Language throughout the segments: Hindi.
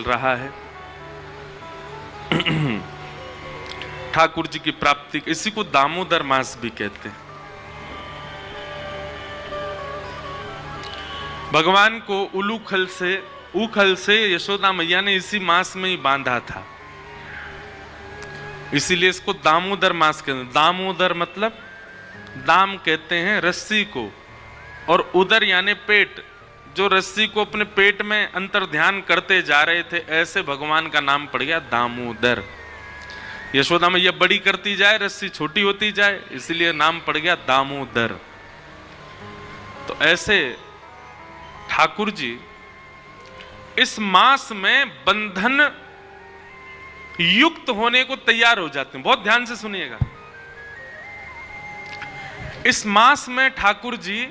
रहा है। ठाकुर जी की प्राप्ति, इसी को दामोदर मास भी कहते हैं। भगवान को उखल से यशोदा मैया ने इसी मास में ही बांधा था, इसीलिए इसको दामोदर मास कहते हैं। दामोदर मतलब दाम कहते हैं रस्सी को, और उदर यानी पेट, जो रस्सी को अपने पेट में अंतर ध्यान करते जा रहे थे, ऐसे भगवान का नाम पड़ गया दामोदर। यशोदा मैया बड़ी करती जाए, रस्सी छोटी होती जाए, इसीलिए नाम पड़ गया दामोदर। तो ऐसे ठाकुर जी इस मास में बंधन युक्त होने को तैयार हो जाते हैं। बहुत ध्यान से सुनिएगा। इस मास में ठाकुर जी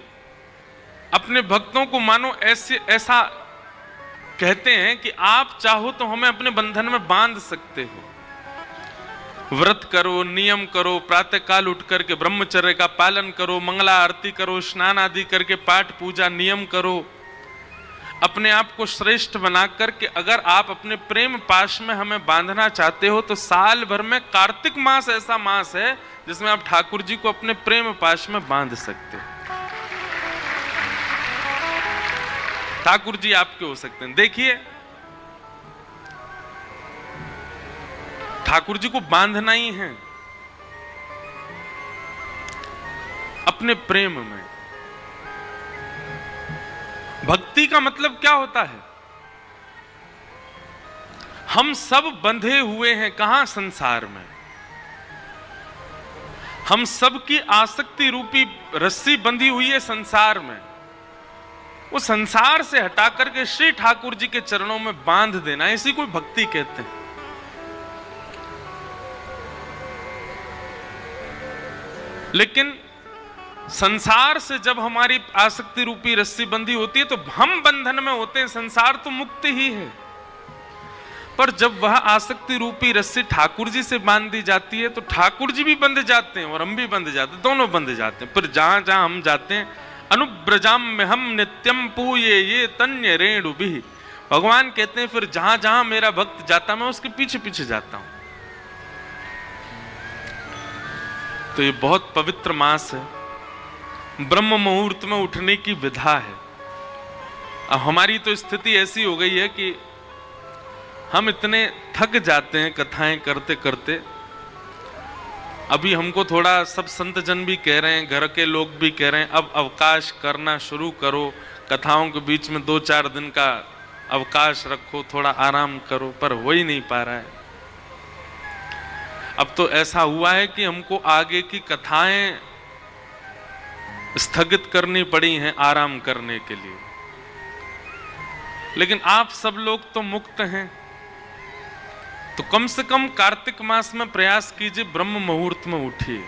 अपने भक्तों को मानो ऐसा कहते हैं कि आप चाहो तो हमें अपने बंधन में बांध सकते हो। व्रत करो, नियम करो, प्रातः काल उठ करके ब्रह्मचर्य का पालन करो, मंगला आरती करो, स्नान आदि करके पाठ पूजा नियम करो, अपने आप को श्रेष्ठ बना करके अगर आप अपने प्रेम पाश में हमें बांधना चाहते हो तो साल भर में कार्तिक मास ऐसा मास है जिसमें आप ठाकुर जी को अपने प्रेम पाश में बांध सकते हो। ठाकुर जी आपके हो सकते हैं। देखिए, ठाकुर जी को बांधना ही है अपने प्रेम में। भक्ति का मतलब क्या होता है? हम सब बंधे हुए हैं कहां? संसार में। हम सब की आसक्ति रूपी रस्सी बंधी हुई है संसार में। वो संसार से हटा करके श्री ठाकुर जी के चरणों में बांध देना, इसी को भक्ति कहते हैं। लेकिन संसार से जब हमारी आसक्ति रूपी रस्सी बंधी होती है तो हम बंधन में होते हैं, संसार तो मुक्त ही है। पर जब वह आसक्ति रूपी रस्सी ठाकुर जी से बांध दी जाती है तो ठाकुर जी भी बंध जाते हैं और हम भी बंध जाते हैं, दोनों बंध जाते हैं। पर जहां जहां हम जाते हैं, अनुब्रजाम में हम नित्यम पूये ये तन्य रेणु भी, भगवान कहते हैं फिर जहां जहां मेरा भक्त जाता मैं उसके पीछे पीछे जाता हूं। तो ये बहुत पवित्र मास है, ब्रह्म मुहूर्त में उठने की विधा है। अब हमारी तो स्थिति ऐसी हो गई है कि हम इतने थक जाते हैं कथाएं करते करते। अभी हमको थोड़ा सब संत जन भी कह रहे हैं, घर के लोग भी कह रहे हैं, अब अवकाश करना शुरू करो, कथाओं के बीच में 2-4 दिन का अवकाश रखो, थोड़ा आराम करो, पर हो ही नहीं पा रहा है। अब तो ऐसा हुआ है कि हमको आगे की कथाएं स्थगित करनी पड़ी हैं आराम करने के लिए। लेकिन आप सब लोग तो मुक्त हैं, तो कम से कम कार्तिक मास में प्रयास कीजिए, ब्रह्म मुहूर्त में उठिए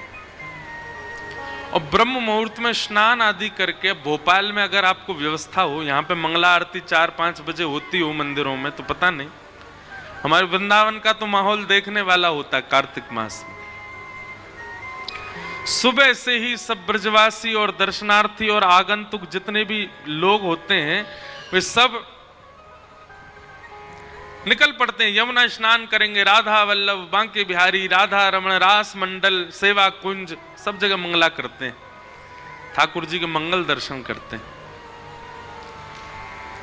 और ब्रह्म मुहूर्त में स्नान आदि करके। भोपाल में अगर आपको व्यवस्था हो, यहाँ पे मंगला आरती 4-5 बजे होती हो मंदिरों में, तो पता नहीं, हमारे वृंदावन का तो माहौल देखने वाला होता है कार्तिक मास में। सुबह से ही सब ब्रजवासी और दर्शनार्थी और आगंतुक जितने भी लोग होते हैं वे सब निकल पड़ते हैं, यमुना स्नान करेंगे, राधा वल्लभ, बांके बिहारी, राधा रमण, रास मंडल, सेवा कुंज, सब जगह मंगला करते हैं, ठाकुर जी के मंगल दर्शन करते हैं।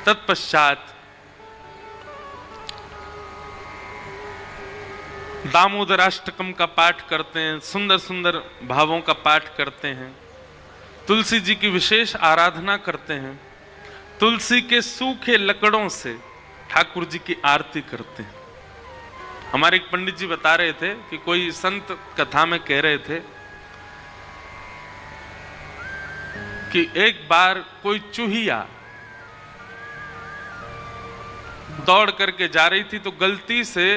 तत्पश्चात दामोदराष्टकम का पाठ करते हैं, सुंदर सुंदर भावों का पाठ करते हैं, तुलसी जी की विशेष आराधना करते हैं, तुलसी के सूखे लकड़ों से ठाकुर जी की आरती करते हैं। हमारे एक पंडित जी बता रहे थे कि कोई संत कथा में कह रहे थे कि एक बार कोई चूहिया दौड़ करके जा रही थी तो गलती से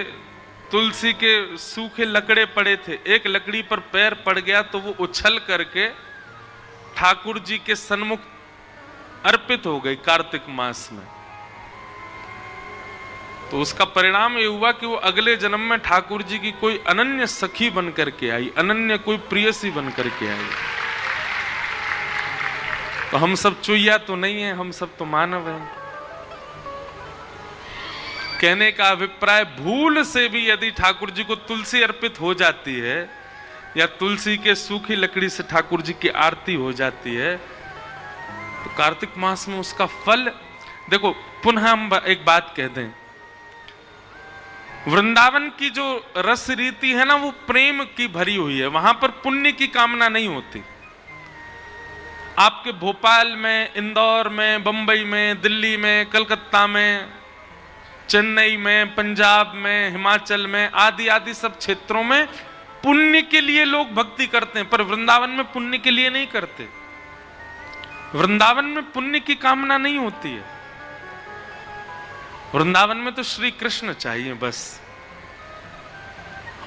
तुलसी के सूखे लकड़े पड़े थे, एक लकड़ी पर पैर पड़ गया तो वो उछल करके ठाकुर जी के सन्मुख अर्पित हो गई कार्तिक मास में। तो उसका परिणाम ये हुआ कि वो अगले जन्म में ठाकुर जी की कोई अनन्य सखी बन करके आई, अनन्य कोई प्रियसी बन करके आई। तो हम सब चुईया तो नहीं है, हम सब तो मानव हैं। कहने का अभिप्राय, भूल से भी यदि ठाकुर जी को तुलसी अर्पित हो जाती है या तुलसी के सूखी लकड़ी से ठाकुर जी की आरती हो जाती है, तो कार्तिक मास में उसका फल देखो। पुनः हम एक बात कह दें, वृंदावन की जो रस रीति है ना, वो प्रेम की भरी हुई है, वहां पर पुण्य की कामना नहीं होती। आपके भोपाल में, इंदौर में, बंबई में, दिल्ली में, कलकत्ता में, चेन्नई में, पंजाब में, हिमाचल में, आदि आदि सब क्षेत्रों में पुण्य के लिए लोग भक्ति करते हैं, पर वृंदावन में पुण्य के लिए नहीं करते। वृंदावन में पुण्य की कामना नहीं होती है। वृंदावन में तो श्री कृष्ण चाहिए बस,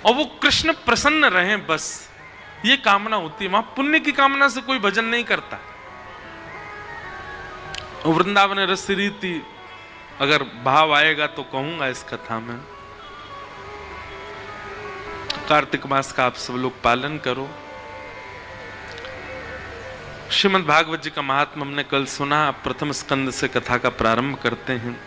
और वो कृष्ण प्रसन्न रहें बस, ये कामना होती है। वहां पुण्य की कामना से कोई भजन नहीं करता। वृंदावन रस रीति अगर भाव आएगा तो कहूंगा इस कथा में। कार्तिक मास का आप सब लोग पालन करो। श्रीमद् भागवत जी का महात्मा हमने कल सुना। अब प्रथम स्कंद से कथा का प्रारंभ करते हैं।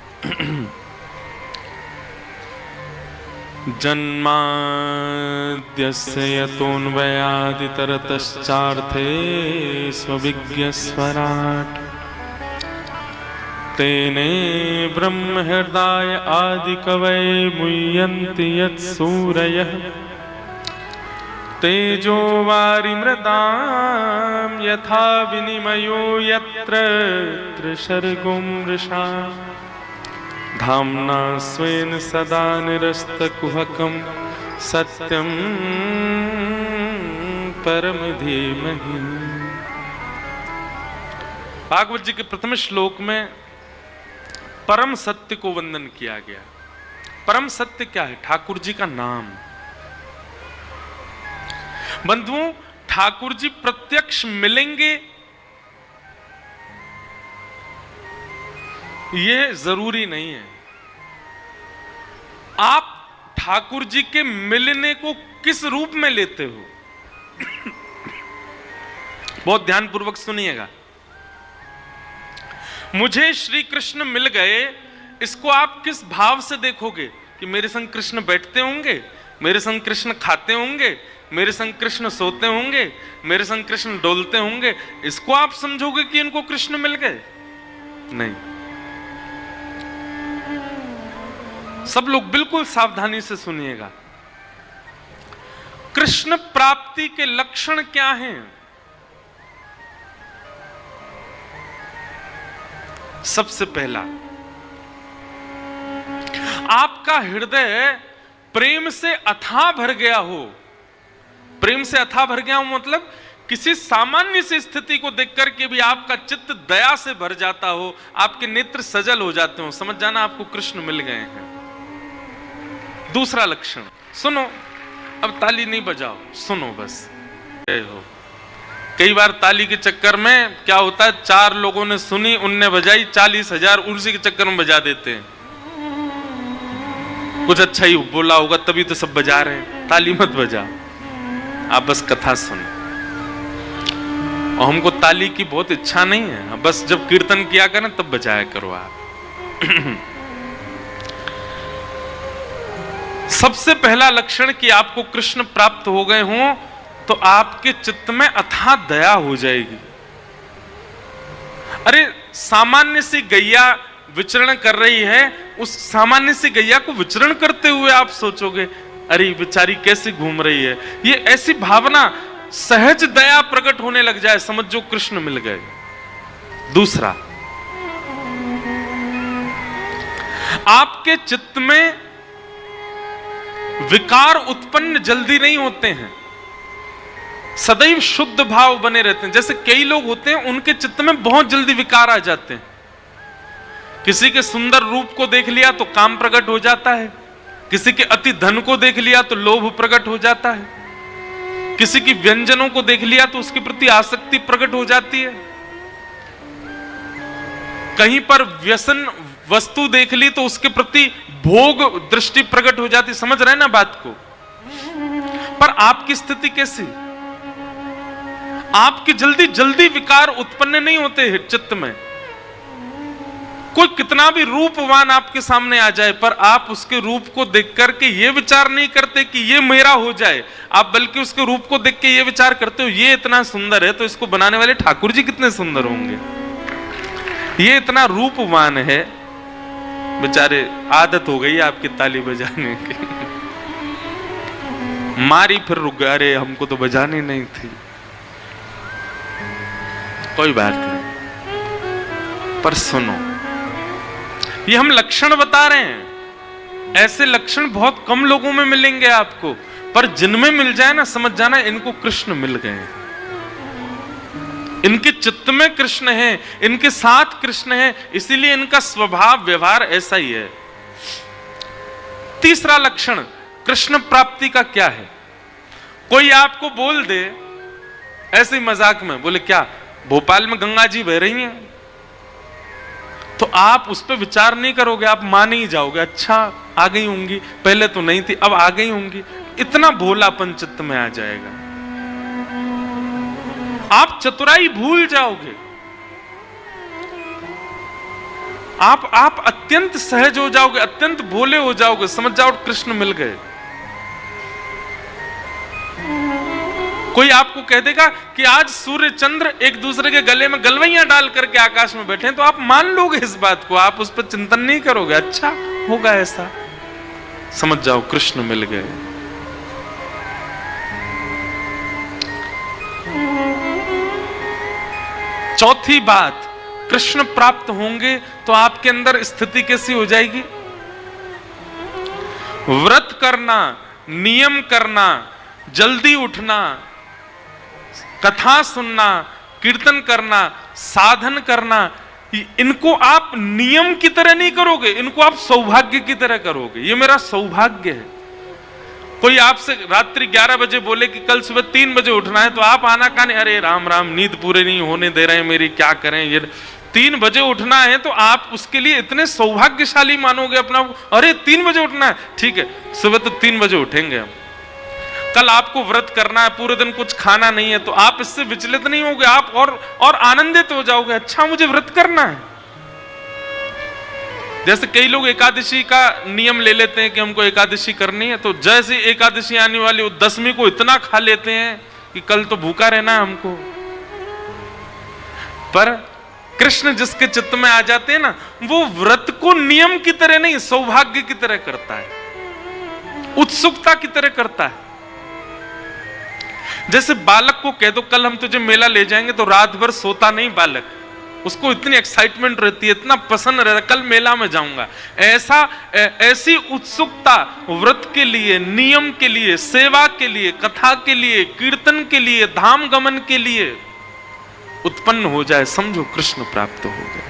जन्माद्यस्य यतोऽन्वयादितरतश्चार्थे स्वविज्ञस्वराट् तेने ब्रह्म हृदय आदिकवये मुह्यन्ति यत्सूरयः तेजो वारिमृदां यथा विनिमयो यत्र त्रिसर्गो मृषा धाम्ना स्वेन सदा निरस्तकुहकं सत्यं परम धीमहि। भागवत जी के प्रथम श्लोक में परम सत्य को वंदन किया गया। परम सत्य क्या है? ठाकुर जी का नाम। बंधुओं, ठाकुर जी प्रत्यक्ष मिलेंगे ये जरूरी नहीं है। आप ठाकुर जी के मिलने को किस रूप में लेते हो? बहुत ध्यानपूर्वक सुनिएगा। मुझे श्री कृष्ण मिल गए, इसको आप किस भाव से देखोगे? कि मेरे संग कृष्ण बैठते होंगे, मेरे संग कृष्ण खाते होंगे, मेरे संग कृष्ण सोते होंगे, मेरे संग कृष्ण डोलते होंगे, इसको आप समझोगे कि इनको कृष्ण मिल गए? नहीं। सब लोग बिल्कुल सावधानी से सुनिएगा। कृष्ण प्राप्ति के लक्षण क्या हैं? सबसे पहला, आपका हृदय प्रेम से अथाह भर गया हो। प्रेम से अथाह भर गया हो मतलब किसी सामान्य सी स्थिति को देखकर के भी आपका चित्त दया से भर जाता हो, आपके नेत्र सजल हो जाते हो, समझ जाना आपको कृष्ण मिल गए हैं। दूसरा लक्षण सुनो, अब ताली नहीं बजाओ, सुनो बस। हो कई बार ताली के चक्कर में क्या होता है, 4 लोगों ने सुनी, उनने बजाई, 40,000 उसी के चक्कर में बजा देते हैं। कुछ अच्छा ही बोला होगा तभी तो सब बजा रहे हैं। ताली मत बजा, आप बस कथा सुनो। और हमको ताली की बहुत इच्छा नहीं है, बस जब कीर्तन किया करें तब बजाया करो आप। सबसे पहला लक्षण कि आपको कृष्ण प्राप्त हो गए हों तो आपके चित्त में अथाह दया हो जाएगी। अरे सामान्य सी गैया विचरण कर रही है, उस सामान्य सी गैया को विचरण करते हुए आप सोचोगे अरे बेचारी कैसे घूम रही है, ये ऐसी भावना, सहज दया प्रकट होने लग जाए, समझो कृष्ण मिल गए। दूसरा, आपके चित्त में विकार उत्पन्न जल्दी नहीं होते हैं, सदैव शुद्ध भाव बने रहते हैं। जैसे कई लोग होते हैं उनके चित्त में बहुत जल्दी विकार आ जाते हैं। किसी के सुंदर रूप को देख लिया तो काम प्रकट हो जाता है, किसी के अति धन को देख लिया तो लोभ प्रकट हो जाता है, किसी की व्यंजनों को देख लिया तो उसके प्रति आसक्ति प्रकट हो जाती है, कहीं पर व्यसन वस्तु देख ली तो उसके प्रति भोग दृष्टि प्रकट हो जाती। समझ रहे हैं ना बात को? पर आपकी स्थिति कैसी? आपकी जल्दी जल्दी विकार उत्पन्न नहीं होते हैं चित्त में। कोई कितना भी रूपवान आपके सामने आ जाए, पर आप उसके रूप को देख करके ये विचार नहीं करते कि ये मेरा हो जाए, आप बल्कि उसके रूप को देख के ये विचार करते हो ये इतना सुंदर है तो इसको बनाने वाले ठाकुर जी कितने सुंदर होंगे, ये इतना रूपवान है। बेचारे आदत हो गई आपकी ताली बजाने की, मारी फिर रुक गए, अरे हमको तो बजानी नहीं थी। कोई बात नहीं, पर सुनो, ये हम लक्षण बता रहे हैं, ऐसे लक्षण बहुत कम लोगों में मिलेंगे आपको, पर जिनमें मिल जाए ना समझ जाना इनको कृष्ण मिल गए, इनके चित्त में कृष्ण है, इनके साथ कृष्ण है, इसीलिए इनका स्वभाव व्यवहार ऐसा ही है। तीसरा लक्षण कृष्ण प्राप्ति का क्या है? कोई आपको बोल दे ऐसे ही मजाक में, बोले क्या भोपाल में गंगा जी बह रही हैं, तो आप उस पर विचार नहीं करोगे, आप मान ही जाओगे, अच्छा आ गई होंगी, पहले तो नहीं थी अब आ गई होंगी, इतना भोलापन चित्त में आ जाएगा, आप चतुराई भूल जाओगे, आप अत्यंत सहज हो जाओगे, अत्यंत भोले हो जाओगे, समझ जाओ कृष्ण मिल गए। कोई आपको कह देगा कि आज सूर्य चंद्र एक दूसरे के गले में गलवैयां डाल करके आकाश में बैठे हैं, तो आप मान लोगे इस बात को, आप उस पर चिंतन नहीं करोगे, अच्छा होगा ऐसा, समझ जाओ कृष्ण मिल गए। चौथी बात, कृष्ण प्राप्त होंगे तो आपके अंदर स्थिति कैसी हो जाएगी? व्रत करना, नियम करना, जल्दी उठना, कथा सुनना, कीर्तन करना, साधन करना, इनको आप नियम की तरह नहीं करोगे, इनको आप सौभाग्य की तरह करोगे, ये मेरा सौभाग्य है। कोई आपसे रात्रि 11 बजे बोले कि कल सुबह 3 बजे उठना है, तो आप आना काने, अरे राम राम नींद पूरे नहीं होने दे रहे हैं मेरी, क्या करें, ये 3 बजे उठना है, तो आप उसके लिए इतने सौभाग्यशाली मानोगे अपना, अरे 3 बजे उठना है, ठीक है सुबह तो 3 बजे उठेंगे हम। कल आपको व्रत करना है, पूरे दिन कुछ खाना नहीं है, तो आप इससे विचलित नहीं होगे, आप और आनंदित हो जाओगे, अच्छा मुझे व्रत करना है। जैसे कई लोग एकादशी का नियम ले लेते हैं कि हमको एकादशी करनी है, तो जैसे एकादशी आने वाली वो 10वीं को इतना खा लेते हैं कि कल तो भूखा रहना है हमको। पर कृष्ण जिसके चित्त में आ जाते हैं ना, वो व्रत को नियम की तरह नहीं सौभाग्य की तरह करता है, उत्सुकता की तरह करता है। जैसे बालक को कह दो कल हम तुझे मेला ले जाएंगे, तो रात भर सोता नहीं बालक, उसको इतनी एक्साइटमेंट रहती है, इतना पसंद रहता है, कल मेला में जाऊंगा। ऐसी उत्सुकता व्रत के लिए, नियम के लिए, सेवा के लिए, कथा के लिए, कीर्तन के लिए, धाम गमन के लिए उत्पन्न हो जाए, समझो कृष्ण प्राप्त हो गए।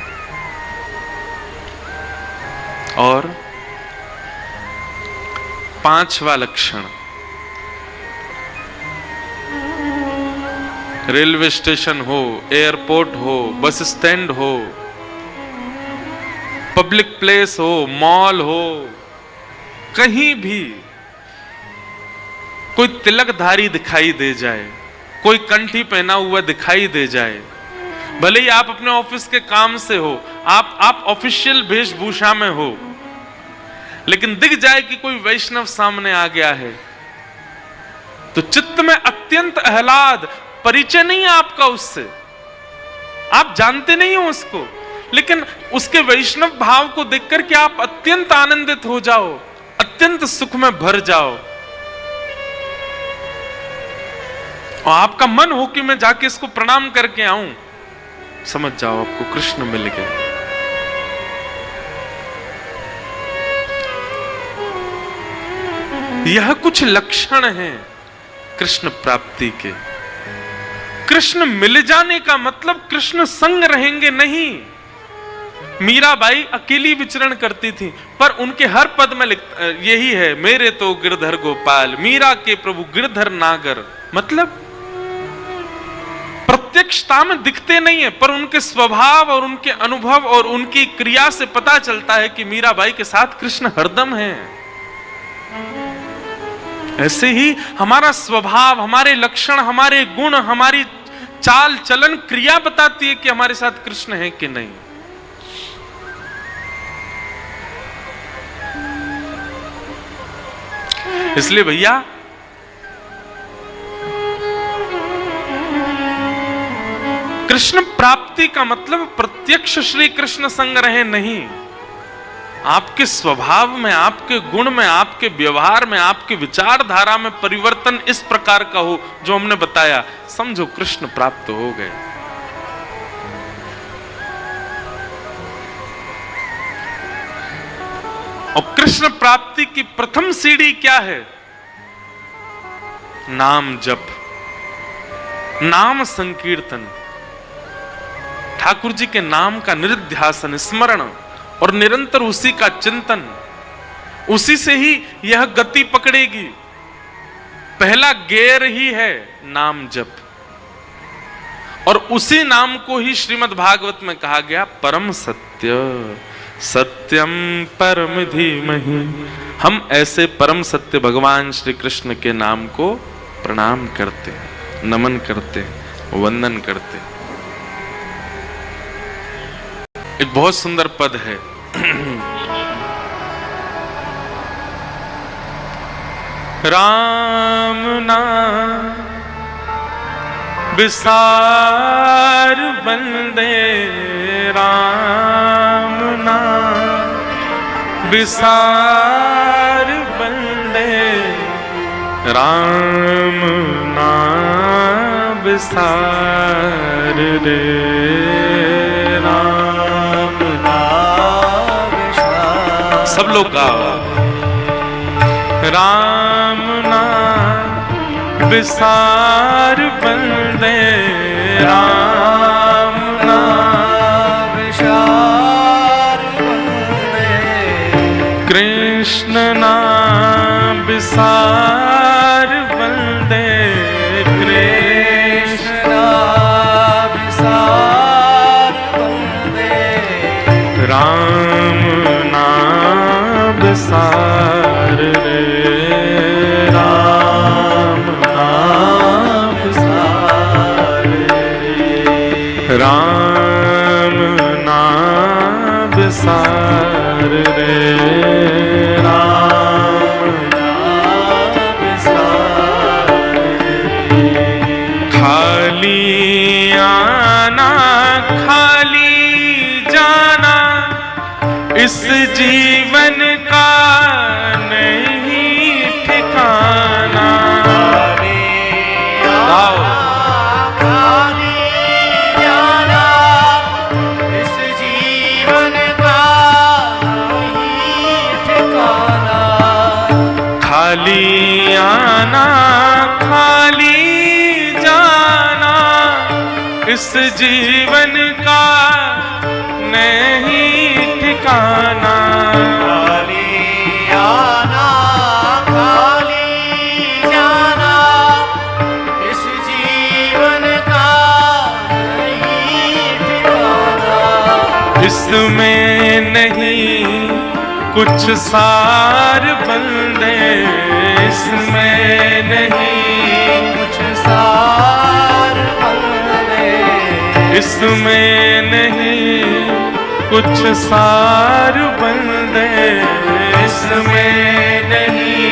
और 5वां लक्षण, रेलवे स्टेशन हो, एयरपोर्ट हो, बस स्टैंड हो, पब्लिक प्लेस हो, मॉल हो, कहीं भी कोई तिलकधारी दिखाई दे जाए, कोई कंठी पहना हुआ दिखाई दे जाए, भले ही आप अपने ऑफिस के काम से हो, आप ऑफिशियल वेशभूषा में हो, लेकिन दिख जाए कि कोई वैष्णव सामने आ गया है, तो चित्त में अत्यंत आह्लाद, परिचय नहीं है आपका उससे, आप जानते नहीं हो उसको, लेकिन उसके वैष्णव भाव को देखकर के आप अत्यंत आनंदित हो जाओ, अत्यंत सुख में भर जाओ, और आपका मन हो कि मैं जाके इसको प्रणाम करके आऊं, समझ जाओ आपको कृष्ण मिल गए। यह कुछ लक्षण हैं कृष्ण प्राप्ति के। कृष्ण मिल जाने का मतलब कृष्ण संग रहेंगे नहीं। मीराबाई अकेली विचरण करती थी, पर उनके हर पद में यही है, मेरे तो गिरधर गोपाल, मीरा के प्रभु गिरधर नागर। मतलब प्रत्यक्षता में दिखते नहीं है, पर उनके स्वभाव और उनके अनुभव और उनकी क्रिया से पता चलता है कि मीराबाई के साथ कृष्ण हरदम है। ऐसे ही हमारा स्वभाव, हमारे लक्षण, हमारे गुण, हमारी चाल चलन क्रिया बताती है कि हमारे साथ कृष्ण है कि नहीं। इसलिए भैया कृष्ण प्राप्ति का मतलब प्रत्यक्ष श्री कृष्ण संग रहे नहीं, आपके स्वभाव में, आपके गुण में, आपके व्यवहार में, आपके विचारधारा में परिवर्तन इस प्रकार का हो जो हमने बताया, समझो कृष्ण प्राप्त हो गए। और कृष्ण प्राप्ति की प्रथम सीढ़ी क्या है? नाम जप, नाम संकीर्तन, ठाकुर जी के नाम का निरुध्यासन, स्मरण और निरंतर उसी का चिंतन, उसी से ही यह गति पकड़ेगी। पहला गेर ही है नाम जप, और उसी नाम को ही श्रीमद् भागवत में कहा गया परम सत्य, सत्यम परम धीमहि। हम ऐसे परम सत्य भगवान श्री कृष्ण के नाम को प्रणाम करते हैं, नमन करते हैं, वंदन करते हैं। एक बहुत सुंदर पद है, राम नाम विसार बंदे, राम नाम विसार बंदे, राम नाम विसार रे, राम नाम विसार। सब लोग गाओ, राम नाम विसार बंदे, राम नाम विसार बंदे, कृष्ण नाम विसार बंदे, कृष्ण नाम विसार बंदे, राम नाम विसार रे, राम नाम विसार रे, राम नाम विसार रे, राम नाम विसार रे। खाली आना खाली जाना इस जीवन का नहीं ठिकाना, खाली जाना इस जीवन का नहीं ठिकाना, खाली आना खाली जाना इस जीवन का नहीं ठिकाना, खाली आना खाली जाना इस जीवन का नहीं ठिकाना, इसमें नहीं कुछ सार बंदे, इसमें नहीं कुछ सार बंदे, इसमें नहीं कुछ सार बंदे, इसमें नहीं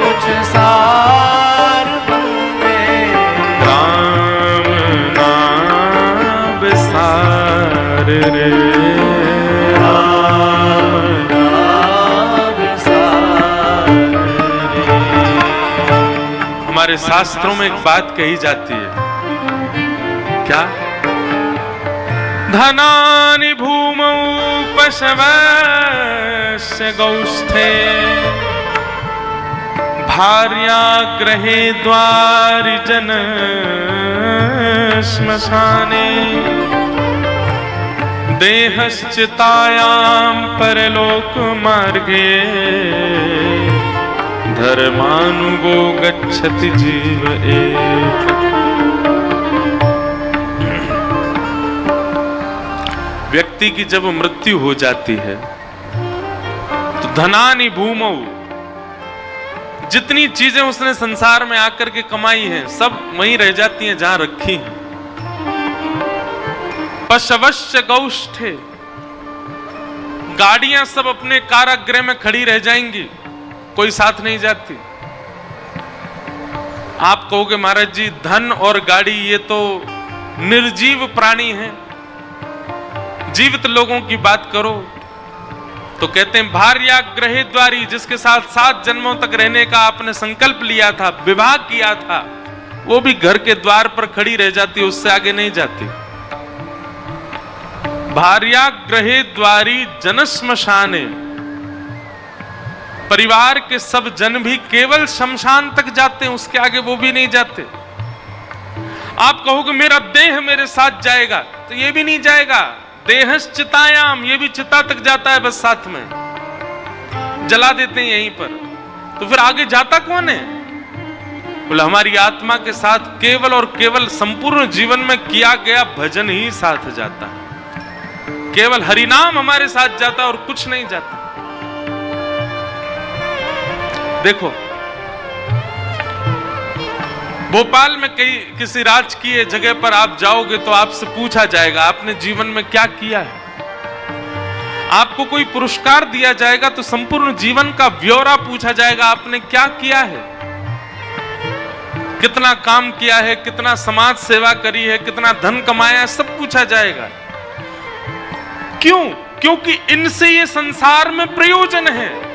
कुछ सार बंदे, राम नाम विसार रे, राम नाम विसार रे। हमारे शास्त्रों में एक बात कही जाती है, क्या? धनानि भूमौ पशवस्य गौष्ठे, भार्या गृहे द्वारि जन श्मशाने, देहश्चितायां परलोक मार्गे, धर्मानुगो गच्छति जीव एक। व्यक्ति की जब मृत्यु हो जाती है तो धनानि भूमौ, जितनी चीजें उसने संसार में आकर के कमाई हैं सब वहीं रह जाती हैं जहां रखी हैं। पशवश्य गौष्ठे, गाड़ियां सब अपने कारागृह में खड़ी रह जाएंगी, कोई साथ नहीं जाती। आप कहोगे महाराज जी धन और गाड़ी ये तो निर्जीव प्राणी हैं, जीवित लोगों की बात करो। तो कहते हैं भार्या ग्रहे द्वारी, जिसके साथ 7 जन्मों तक रहने का आपने संकल्प लिया था, विवाह किया था, वो भी घर के द्वार पर खड़ी रह जाती, उससे आगे नहीं जाती। भार्या ग्रहे द्वारी जन श्मशाने, परिवार के सब जन भी केवल शमशान तक जाते हैं, उसके आगे वो भी नहीं जाते। आप कहोगे मेरा देह मेरे साथ जाएगा, तो ये भी नहीं जाएगा। देहश्चितायाम, ये भी चिता तक जाता है, बस साथ में जला देते हैं यहीं पर। तो फिर आगे जाता कौन है? बोले हमारी आत्मा के साथ केवल और केवल संपूर्ण जीवन में किया गया भजन ही साथ जाता है, केवल हरिनाम हमारे साथ जाता और कुछ नहीं जाता। देखो भोपाल में किसी राजकीय जगह पर आप जाओगे तो आपसे पूछा जाएगा आपने जीवन में क्या किया है। आपको कोई पुरस्कार दिया जाएगा तो संपूर्ण जीवन का ब्यौरा पूछा जाएगा, आपने क्या किया है, कितना काम किया है, कितना समाज सेवा करी है, कितना धन कमाया है, सब पूछा जाएगा। क्यों? क्योंकि इनसे ये संसार में प्रयोजन है।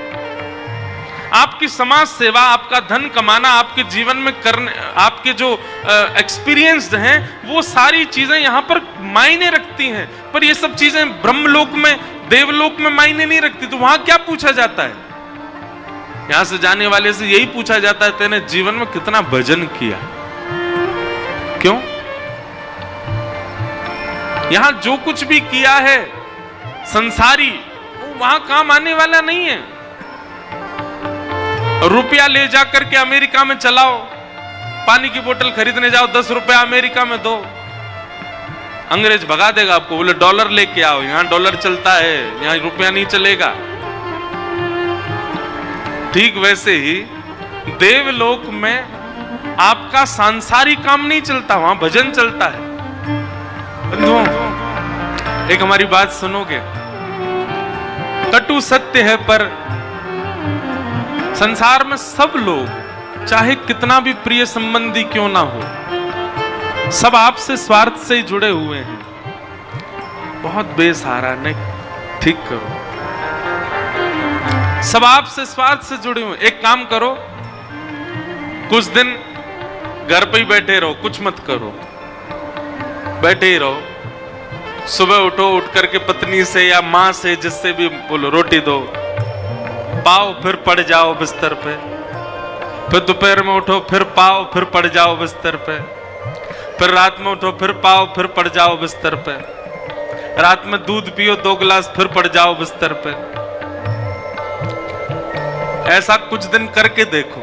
आपकी समाज सेवा, आपका धन कमाना, आपके जीवन में करने, आपके जो एक्सपीरियंस हैं, वो सारी चीजें यहां पर मायने रखती हैं। पर ये सब चीजें ब्रह्मलोक में, देवलोक में मायने नहीं रखती। तो वहां क्या पूछा जाता है? यहां से जाने वाले से यही पूछा जाता है तेने जीवन में कितना भजन किया। क्यों? यहां जो कुछ भी किया है संसारी, वो वहां काम आने वाला नहीं है। रुपया ले जाकर के अमेरिका में चलाओ, पानी की बोतल खरीदने जाओ, 10 रुपया अमेरिका में दो, अंग्रेज भगा देगा आपको, बोले डॉलर लेके आओ, यहां डॉलर चलता है, यहां रुपया नहीं चलेगा। ठीक वैसे ही देवलोक में आपका सांसारिक काम नहीं चलता, वहां भजन चलता है। बंधुओं, एक हमारी बात सुनोगे? कटु सत्य है पर संसार में सब लोग, चाहे कितना भी प्रिय संबंधी क्यों ना हो, सब आपसे स्वार्थ से ही जुड़े हुए हैं। बहुत बेसहारा, नहीं, ठीक करो। सब आपसे स्वार्थ से जुड़े हुए। एक काम करो, कुछ दिन घर पे ही बैठे रहो, कुछ मत करो, बैठे ही रहो। सुबह उठो, उठ करके पत्नी से या माँ से, जिससे भी बोलो रोटी दो, पाओ, फिर पड़ जाओ बिस्तर पे। फिर दोपहर में उठो, फिर पाओ, फिर पड़ जाओ बिस्तर पे। फिर रात में उठो, फिर पाओ, फिर पड़ जाओ बिस्तर पे। रात में दूध पियो 2 गिलास, फिर पड़ जाओ बिस्तर पे। ऐसा कुछ दिन करके देखो।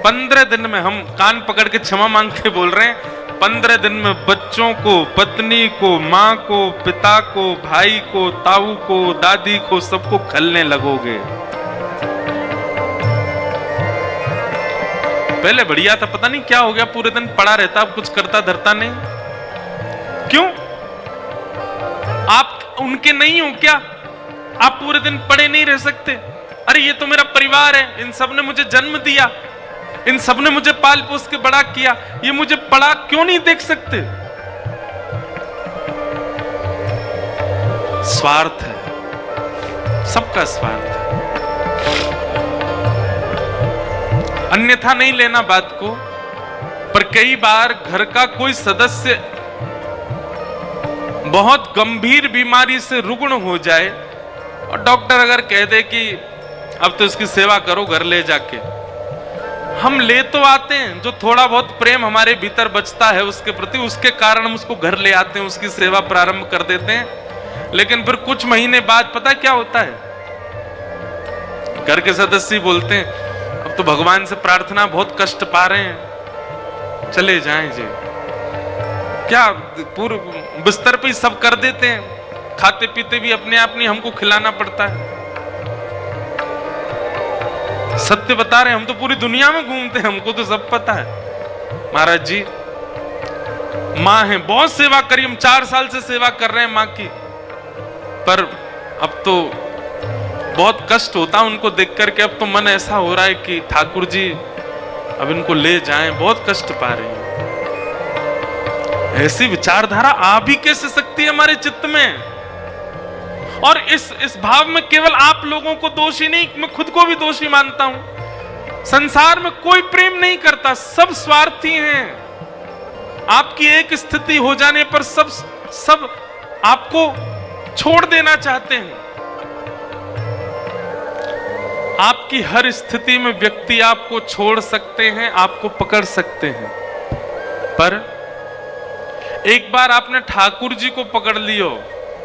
15 दिन में, हम कान पकड़ के क्षमा मांग के बोल रहे हैं, 15 दिन में बच्चों को, पत्नी को, मां को, पिता को, भाई को, ताऊ को, दादी को, सबको खलने लगोगे। पहले बढ़िया था, पता नहीं क्या हो गया, पूरे दिन पड़ा रहता, अब कुछ करता धरता नहीं। क्यों? आप उनके नहीं हो क्या? आप पूरे दिन पड़े नहीं रह सकते? अरे ये तो मेरा परिवार है, इन सब ने मुझे जन्म दिया, इन सब ने मुझे पाल पोस के बड़ा किया, ये मुझे पड़ा क्यों नहीं देख सकते? स्वार्थ है, सबका स्वार्थ है। अन्यथा नहीं लेना बात को, पर कई बार घर का कोई सदस्य बहुत गंभीर बीमारी से रुग्ण हो जाए और डॉक्टर अगर कह दे कि अब तो इसकी सेवा करो घर ले जाके, हम ले तो आते हैं, जो थोड़ा बहुत प्रेम हमारे भीतर बचता है उसके प्रति, उसके कारण हम उसको घर ले आते हैं, उसकी सेवा प्रारंभ कर देते हैं। लेकिन फिर कुछ महीने बाद पता क्या होता है, घर के सदस्य बोलते हैं अब तो भगवान से प्रार्थना, बहुत कष्ट पा रहे हैं, चले जाएं जी। क्या पूरे बिस्तर पे ही सब कर देते हैं, खाते पीते भी अपने आप नहीं, हमको खिलाना पड़ता है। सत्य बता रहे हैं, हम तो पूरी दुनिया में घूमते हैं, हमको तो सब पता है। महाराज जी माँ है, बहुत सेवा करी, हम 4 साल से सेवा कर रहे हैं माँ की, पर अब तो बहुत कष्ट होता है उनको देख करके। अब तो मन ऐसा हो रहा है कि ठाकुर जी अब इनको ले जाएं, बहुत कष्ट पा रही हैं। ऐसी विचारधारा आ भी कैसे सकती है हमारे चित्त में? और इस भाव में केवल आप लोगों को दोषी नहीं, मैं खुद को भी दोषी मानता हूं। संसार में कोई प्रेम नहीं करता, सब स्वार्थी हैं। आपकी एक स्थिति हो जाने पर सब आपको छोड़ देना चाहते हैं। आपकी हर स्थिति में व्यक्ति आपको छोड़ सकते हैं, आपको पकड़ सकते हैं, पर एक बार आपने ठाकुर जी को पकड़ लियो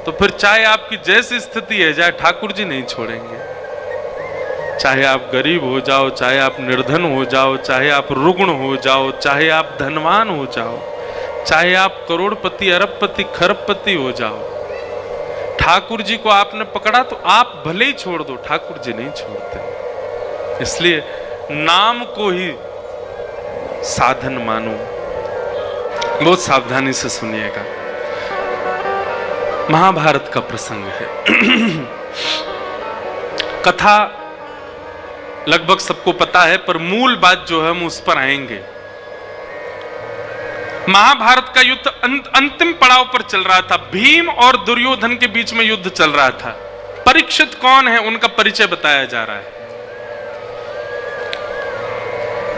तो फिर चाहे आपकी जैसी स्थिति है जाए, ठाकुर जी नहीं छोड़ेंगे। चाहे आप गरीब हो जाओ, चाहे आप निर्धन हो जाओ, चाहे आप रुग्ण हो जाओ, चाहे आप धनवान हो जाओ, चाहे आप करोड़पति, अरबपति, खरबपति हो जाओ, ठाकुर जी को आपने पकड़ा तो आप भले ही छोड़ दो, ठाकुर जी नहीं छोड़ते। इसलिए नाम को ही साधन मानो। बहुत सावधानी से सुनिएगा। महाभारत का प्रसंग है। कथा लगभग सबको पता है, पर मूल बात जो है हम उस पर आएंगे। महाभारत का युद्ध अंतिम पड़ाव पर चल रहा था। भीम और दुर्योधन के बीच में युद्ध चल रहा था। परीक्षित कौन है उनका परिचय बताया जा रहा है।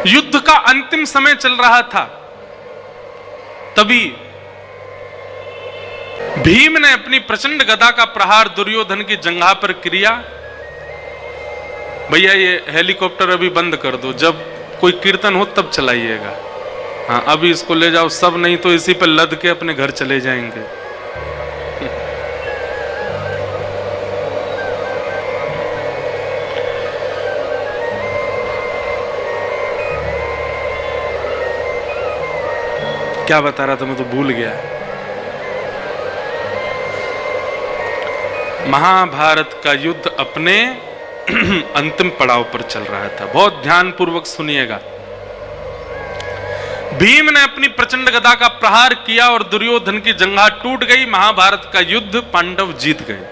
युद्ध का अंतिम समय चल रहा था, तभी भीम ने अपनी प्रचंड गदा का प्रहार दुर्योधन की जंघा पर किया। भैया ये हेलीकॉप्टर अभी बंद कर दो, जब कोई कीर्तन हो तब चलाइएगा। हाँ, अभी इसको ले जाओ, सब नहीं तो इसी पर लद के अपने घर चले जाएंगे। क्या बता रहा था मैं तो भूल गया। महाभारत का युद्ध अपने अंतिम पड़ाव पर चल रहा था। बहुत ध्यानपूर्वक सुनिएगा। भीम ने अपनी प्रचंड गदा का प्रहार किया और दुर्योधन की जंघा टूट गई। महाभारत का युद्ध पांडव जीत गए।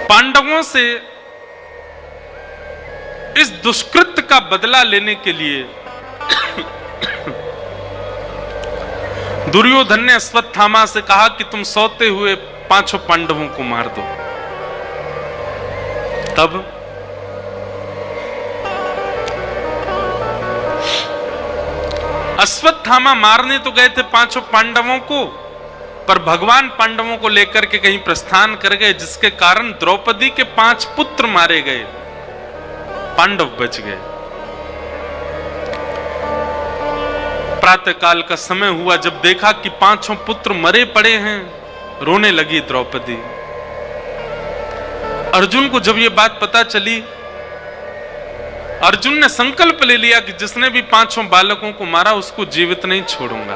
पांडवों से इस दुष्कृत्य का बदला लेने के लिए दुर्योधन ने अश्वत्थामा से कहा कि तुम सोते हुए पांचों पांडवों को मार दो। तब अश्वत्थामा मारने तो गए थे पांचों पांडवों को, पर भगवान पांडवों को लेकर के कहीं प्रस्थान कर गए, जिसके कारण द्रौपदी के 5 पुत्र मारे गए, पांडव बच गए। प्रातः काल का समय हुआ, जब देखा कि 5 पुत्र मरे पड़े हैं, रोने लगी द्रौपदी। अर्जुन को जब ये बात पता चली, अर्जुन ने संकल्प ले लिया कि जिसने भी 5 बालकों को मारा उसको जीवित नहीं छोड़ूंगा।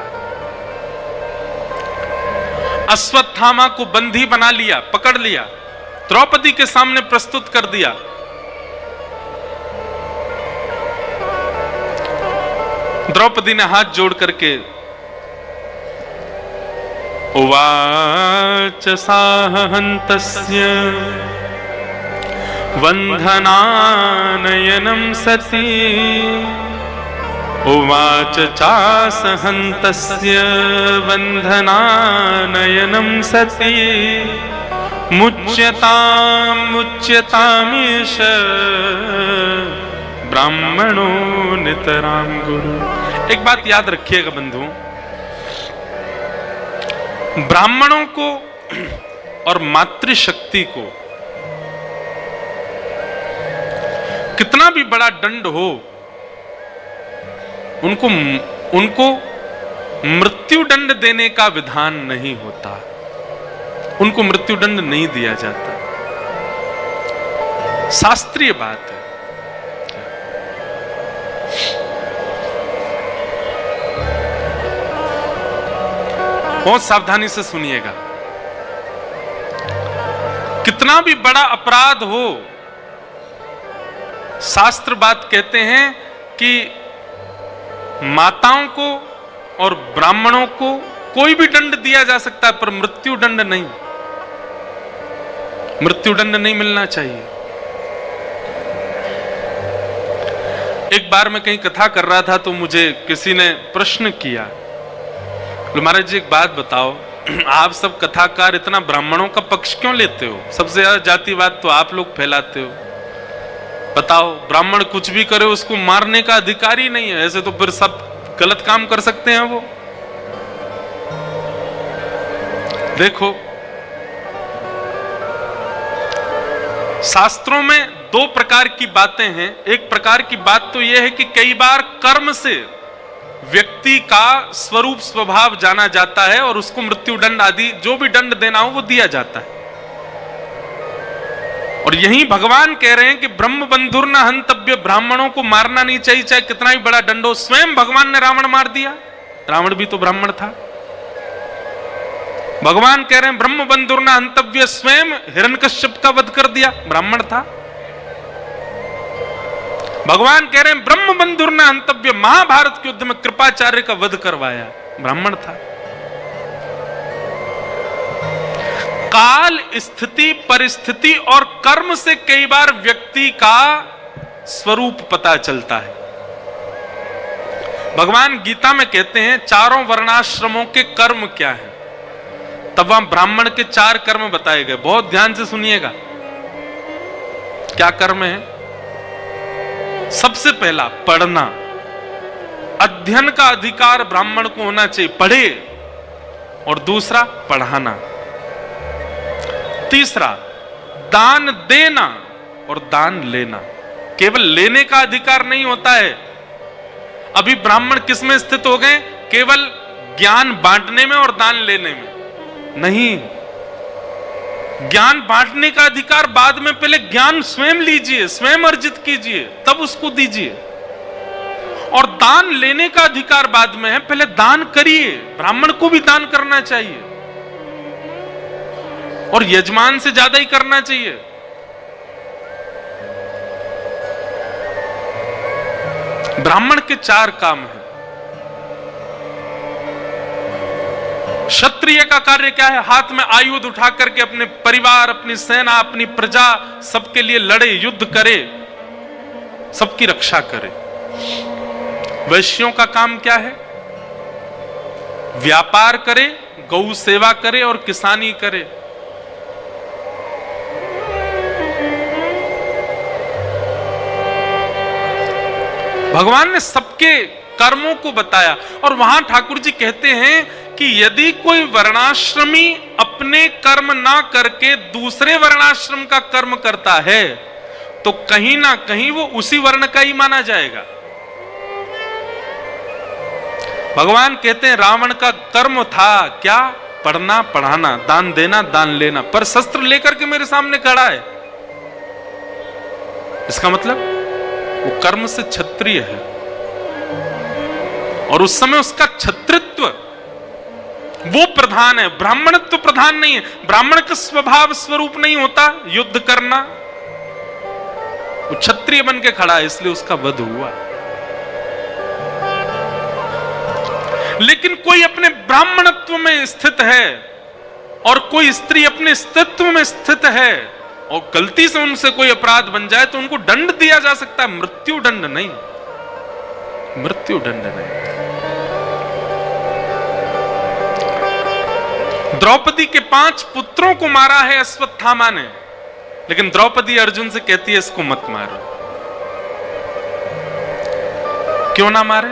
अश्वत्थामा को बंदी बना लिया, पकड़ लिया, द्रौपदी के सामने प्रस्तुत कर दिया। द्रौपदी ने हाथ जोड़ करके उवाच साहन्तस्य वन्धनानयनं सती उवाच चासहन्तस्य वन्धनानयनं सती मुच्यतामीश ब्राह्मणो नितरां गुरु। एक बात याद रखिएगा बंधु, ब्राह्मणों को और मातृशक्ति को कितना भी बड़ा दंड हो, उनको मृत्यु दंड देने का विधान नहीं होता। उनको मृत्यु दंड नहीं दिया जाता। शास्त्रीय बात है। बहुत सावधानी से सुनिएगा। कितना भी बड़ा अपराध हो, शास्त्र बात कहते हैं कि माताओं को और ब्राह्मणों को कोई भी दंड दिया जा सकता है, पर मृत्यु दंड नहीं। मृत्यु दंड नहीं मिलना चाहिए। एक बार मैं कहीं कथा कर रहा था तो मुझे किसी ने प्रश्न किया, महाराज जी एक बात बताओ, आप सब कथाकार इतना ब्राह्मणों का पक्ष क्यों लेते हो? सबसे ज्यादा जातिवाद तो आप लोग फैलाते हो। बताओ, ब्राह्मण कुछ भी करे उसको मारने का अधिकार ही नहीं है, ऐसे तो फिर सब गलत काम कर सकते हैं वो। देखो, शास्त्रों में दो प्रकार की बातें हैं। एक प्रकार की बात तो यह है कि कई बार कर्म से व्यक्ति का स्वरूप स्वभाव जाना जाता है और उसको मृत्यु दंड आदि जो भी दंड देना हो वो दिया जाता है। और यही भगवान कह रहे हैं कि ब्रह्म बंधुर न हंतव्य, ब्राह्मणों को मारना नहीं चाहिए, चाहे कितना ही बड़ा दंड हो। स्वयं भगवान ने रावण मार दिया, रावण भी तो ब्राह्मण था। भगवान कह रहे हैं ब्रह्म बंधुर न हंतव्य, स्वयं हिरण्यकश्यप का वध कर दिया, ब्राह्मण था। भगवान कह रहे हैं ब्रह्म बंधुर न हंतव्य, महाभारत के युद्ध में कृपाचार्य का वध करवाया, ब्राह्मण था। काल, स्थिति, परिस्थिति और कर्म से कई बार व्यक्ति का स्वरूप पता चलता है। भगवान गीता में कहते हैं चारों वर्णाश्रमों के कर्म क्या है, तब वहां ब्राह्मण के 4 कर्म बताए गए। बहुत ध्यान से सुनिएगा, क्या कर्म है? सबसे पहला पढ़ना, अध्ययन का अधिकार ब्राह्मण को होना चाहिए, पढ़े। और दूसरा पढ़ाना। तीसरा दान देना और दान लेना। केवल लेने का अधिकार नहीं होता है। अभी ब्राह्मण किस में स्थित हो गए? केवल ज्ञान बांटने में और दान लेने में नहीं। ज्ञान बांटने का अधिकार बाद में, पहले ज्ञान स्वयं लीजिए, स्वयं अर्जित कीजिए, तब उसको दीजिए। और दान लेने का अधिकार बाद में है, पहले दान करिए। ब्राह्मण को भी दान करना चाहिए और यजमान से ज्यादा ही करना चाहिए। ब्राह्मण के 4 काम हैं। क्षत्रिय का कार्य क्या है? हाथ में आयुध उठा करके अपने परिवार, अपनी सेना, अपनी प्रजा, सबके लिए लड़े, युद्ध करे, सबकी रक्षा करे। वैश्यों का काम क्या है? व्यापार करे, गौ सेवा करे और किसानी करे। भगवान ने सबके कर्मों को बताया। और वहां ठाकुर जी कहते हैं कि यदि कोई वर्णाश्रमी अपने कर्म ना करके दूसरे वर्णाश्रम का कर्म करता है तो कहीं ना कहीं वो उसी वर्ण का ही माना जाएगा। भगवान कहते हैं रावण का कर्म था क्या? पढ़ना, पढ़ाना, दान देना, दान लेना, पर शस्त्र लेकर के मेरे सामने खड़ा है। इसका मतलब वो कर्म से क्षत्रिय है और उस समय उसका क्षत्रित्व वो प्रधान है, ब्राह्मणत्व प्रधान नहीं है। ब्राह्मण का स्वभाव स्वरूप नहीं होता युद्ध करना, वो क्षत्रिय बन के खड़ा है, इसलिए उसका वध हुआ। लेकिन कोई अपने ब्राह्मणत्व में स्थित है और कोई स्त्री अपने स्त्रीत्व में स्थित है और गलती से उनसे कोई अपराध बन जाए तो उनको दंड दिया जा सकता है, मृत्यु दंड नहीं, मृत्यु दंड नहीं। द्रौपदी के 5 पुत्रों को मारा है अश्वत्थामा ने, लेकिन द्रौपदी अर्जुन से कहती है इसको मत मारो। क्यों ना मारे?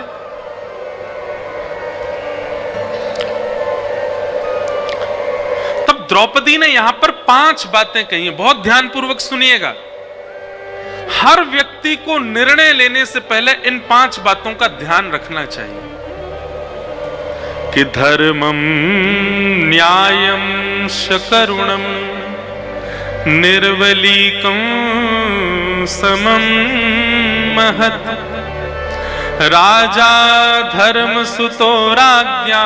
तब द्रौपदी ने यहां पर 5 बातें कही हैं, बहुत ध्यानपूर्वक सुनिएगा। हर व्यक्ति को निर्णय लेने से पहले इन 5 बातों का ध्यान रखना चाहिए कि धर्मम न्यायम शकरुणम निर्वलीकम समम महत राजा धर्म सुतो राज्ञा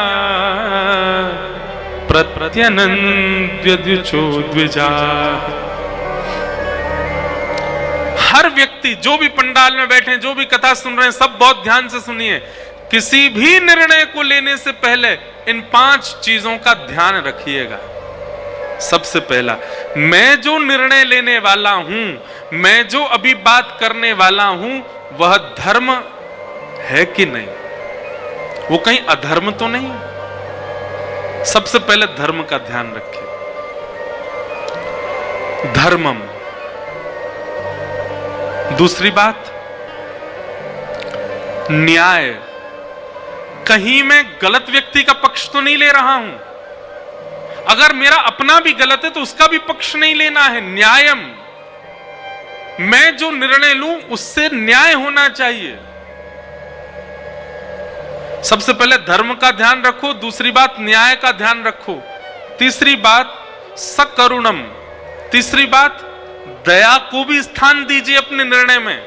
प्रत्यनन्द्यद्विचो द्विजा। हर व्यक्ति, जो भी पंडाल में बैठे, जो भी कथा सुन रहे हैं, सब बहुत ध्यान से सुनिए। किसी भी निर्णय को लेने से पहले इन 5 चीजों का ध्यान रखिएगा। सबसे पहला, मैं जो निर्णय लेने वाला हूं मैं जो अभी बात करने वाला हूं वह धर्म है कि नहीं, वो कहीं अधर्म तो नहीं है। सबसे पहले धर्म का ध्यान रखें। धर्मम। दूसरी बात न्याय। कहीं मैं गलत व्यक्ति का पक्ष तो नहीं ले रहा हूं, अगर मेरा अपना भी गलत है तो उसका भी पक्ष नहीं लेना है। न्यायम, मैं जो निर्णय लूं उससे न्याय होना चाहिए। सबसे पहले धर्म का ध्यान रखो, दूसरी बात न्याय का ध्यान रखो, तीसरी बात सकरुणम, तीसरी बात दया को भी स्थान दीजिए अपने निर्णय में।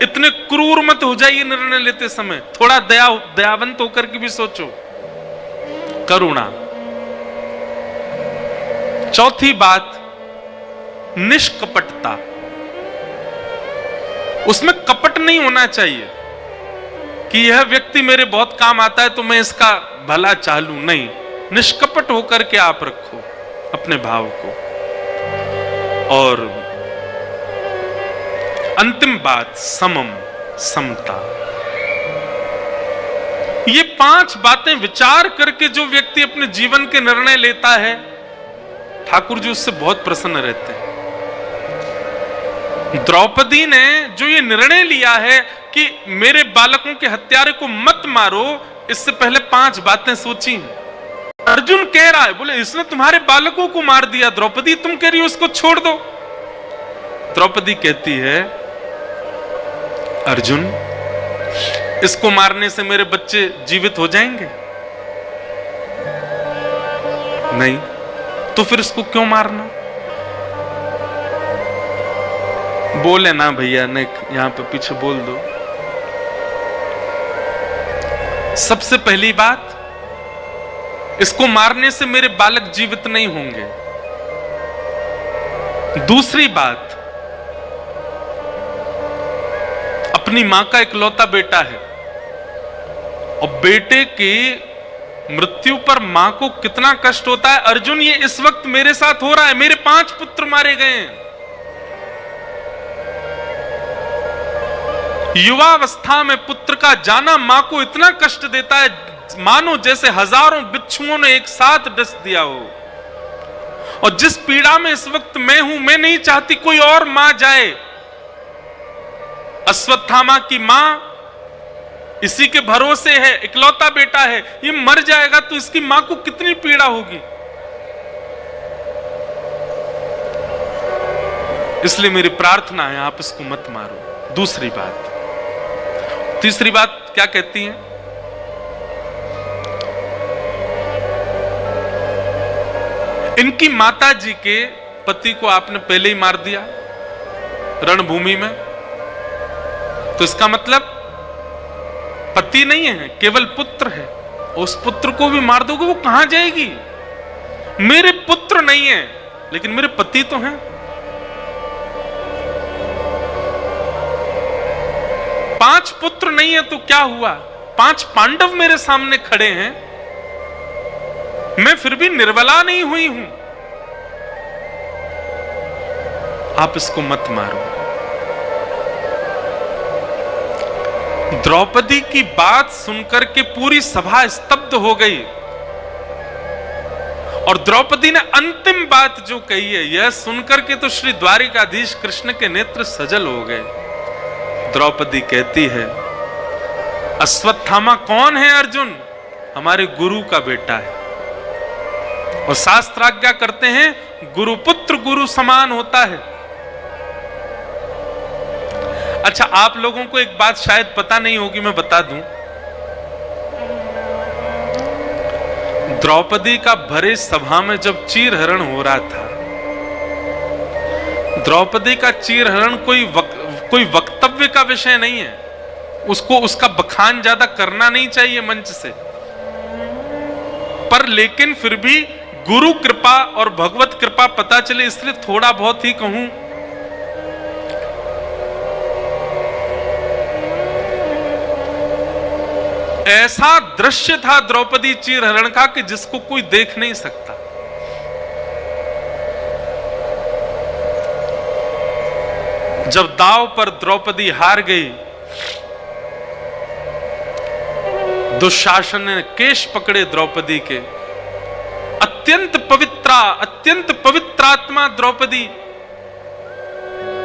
इतने क्रूर मत हो जाइए निर्णय लेते समय, थोड़ा दयावंत होकर के भी सोचो। करुणा। चौथी बात निष्कपटता, उसमें कपट नहीं होना चाहिए कि यह व्यक्ति मेरे बहुत काम आता है तो मैं इसका भला चाह लूं, नहीं। निष्कपट होकर के आप रखो अपने भाव को। और अंतिम बात समम, समता। ये 5 बातें विचार करके जो व्यक्ति अपने जीवन के निर्णय लेता है, ठाकुर जी उससे बहुत प्रसन्न रहते हैं। द्रौपदी ने जो ये निर्णय लिया है कि मेरे बालकों के हत्यारे को मत मारो, इससे पहले 5 बातें सोची हैं। अर्जुन कह रहा है, बोले इसने तुम्हारे बालकों को मार दिया, द्रौपदी तुम कह रही हो उसको छोड़ दो। द्रौपदी कहती है, अर्जुन इसको मारने से मेरे बच्चे जीवित हो जाएंगे? नहीं, तो फिर इसको क्यों मारना? बोले ना भैया, ने यहां पे पीछे बोल दो। सबसे पहली बात, इसको मारने से मेरे बालक जीवित नहीं होंगे। दूसरी बात, अपनी मां का इकलौता बेटा है और बेटे की मृत्यु पर मां को कितना कष्ट होता है। अर्जुन, ये इस वक्त मेरे साथ हो रहा है, मेरे 5 पुत्र मारे गए हैं। युवावस्था में पुत्र का जाना मां को इतना कष्ट देता है, मानो जैसे हजारों बिच्छुओं ने एक साथ डस दिया हो। और जिस पीड़ा में इस वक्त मैं हूं, मैं नहीं चाहती कोई और मां जाए। अश्वत्थामा की मां इसी के भरोसे है, इकलौता बेटा है, ये मर जाएगा तो इसकी मां को कितनी पीड़ा होगी। इसलिए मेरी प्रार्थना है, आप इसको मत मारो। दूसरी बात। तीसरी बात क्या कहती है? इनकी माता जी के पति को आपने पहले ही मार दिया रणभूमि में, तो इसका मतलब पति नहीं है, केवल पुत्र है। उस पुत्र को भी मार दोगे, वो कहां जाएगी? मेरे पुत्र नहीं है लेकिन मेरे पति तो हैं। 5 पुत्र नहीं है तो क्या हुआ? 5 पांडव मेरे सामने खड़े हैं, मैं फिर भी निर्बला नहीं हुई हूं। आप इसको मत मारो। द्रौपदी की बात सुनकर के पूरी सभा स्तब्ध हो गई और द्रौपदी ने अंतिम बात जो कही है, यह सुनकर के तो श्री द्वारिकाधीश कृष्ण के नेत्र सजल हो गए। द्रौपदी कहती है, अश्वत्थामा कौन है अर्जुन? हमारे गुरु का बेटा है। और शास्त्राज्ञा करते हैं, गुरुपुत्र गुरु समान होता है। अच्छा, आप लोगों को एक बात शायद पता नहीं होगी, मैं बता दूं। द्रौपदी का भरे सभा में जब चीरहरण हो रहा था, द्रौपदी का चीरहरण कोई वक्तव्य का विषय नहीं है, उसको उसका बखान ज्यादा करना नहीं चाहिए मंच से, पर लेकिन फिर भी गुरु कृपा और भगवत कृपा पता चले इसलिए थोड़ा बहुत ही कहूं। ऐसा दृश्य था द्रौपदी चीरहरण का कि जिसको कोई देख नहीं सकता। जब दांव पर द्रौपदी हार गई, दुशासन ने केश पकड़े द्रौपदी के। अत्यंत पवित्रात्मा द्रौपदी,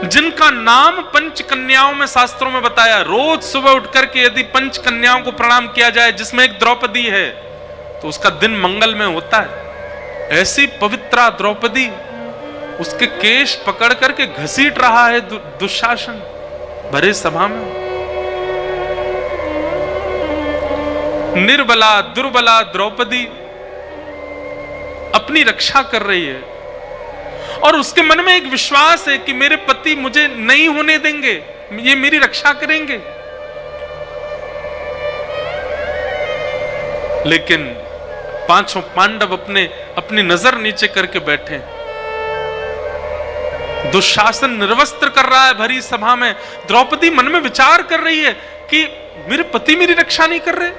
जिनका नाम पंच कन्याओं में शास्त्रों में बताया, रोज सुबह उठकर के यदि पंच कन्याओं को प्रणाम किया जाए, जिसमें एक द्रौपदी है, तो उसका दिन मंगल में होता है। ऐसी पवित्रा द्रौपदी उसके केश पकड़ करके घसीट रहा है दुशासन भरे सभा में। निर्बला दुर्बला द्रौपदी अपनी रक्षा कर रही है, और उसके मन में एक विश्वास है कि मेरे पति मुझे नहीं होने देंगे, ये मेरी रक्षा करेंगे। लेकिन पांचों पांडव अपनी नजर नीचे करके बैठे। दुशासन निर्वस्त्र कर रहा है भरी सभा में। द्रौपदी मन में विचार कर रही है कि मेरे पति मेरी रक्षा नहीं कर रहे।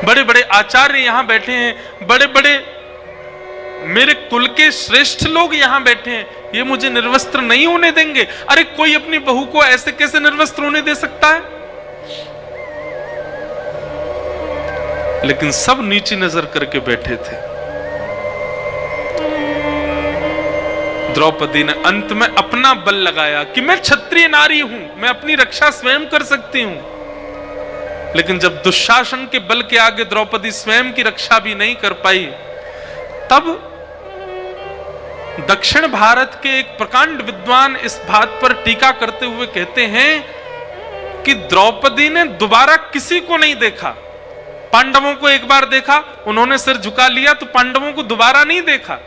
बड़े बड़े आचार्य यहां बैठे हैं, बड़े बड़े मेरे कुल के श्रेष्ठ लोग यहां बैठे हैं, ये मुझे निर्वस्त्र नहीं होने देंगे। अरे कोई अपनी बहू को ऐसे कैसे निर्वस्त्र होने दे सकता है? लेकिन सब नीची नजर करके बैठे थे। द्रौपदी ने अंत में अपना बल लगाया कि मैं क्षत्रिय नारी हूं, मैं अपनी रक्षा स्वयं कर सकती हूं। लेकिन जब दुशासन के बल के आगे द्रौपदी स्वयं की रक्षा भी नहीं कर पाई, तब दक्षिण भारत के एक प्रकांड विद्वान इस बात पर टीका करते हुए कहते हैं कि द्रौपदी ने दोबारा किसी को नहीं देखा। पांडवों को एक बार देखा, उन्होंने सिर झुका लिया, तो पांडवों को दोबारा नहीं देखा।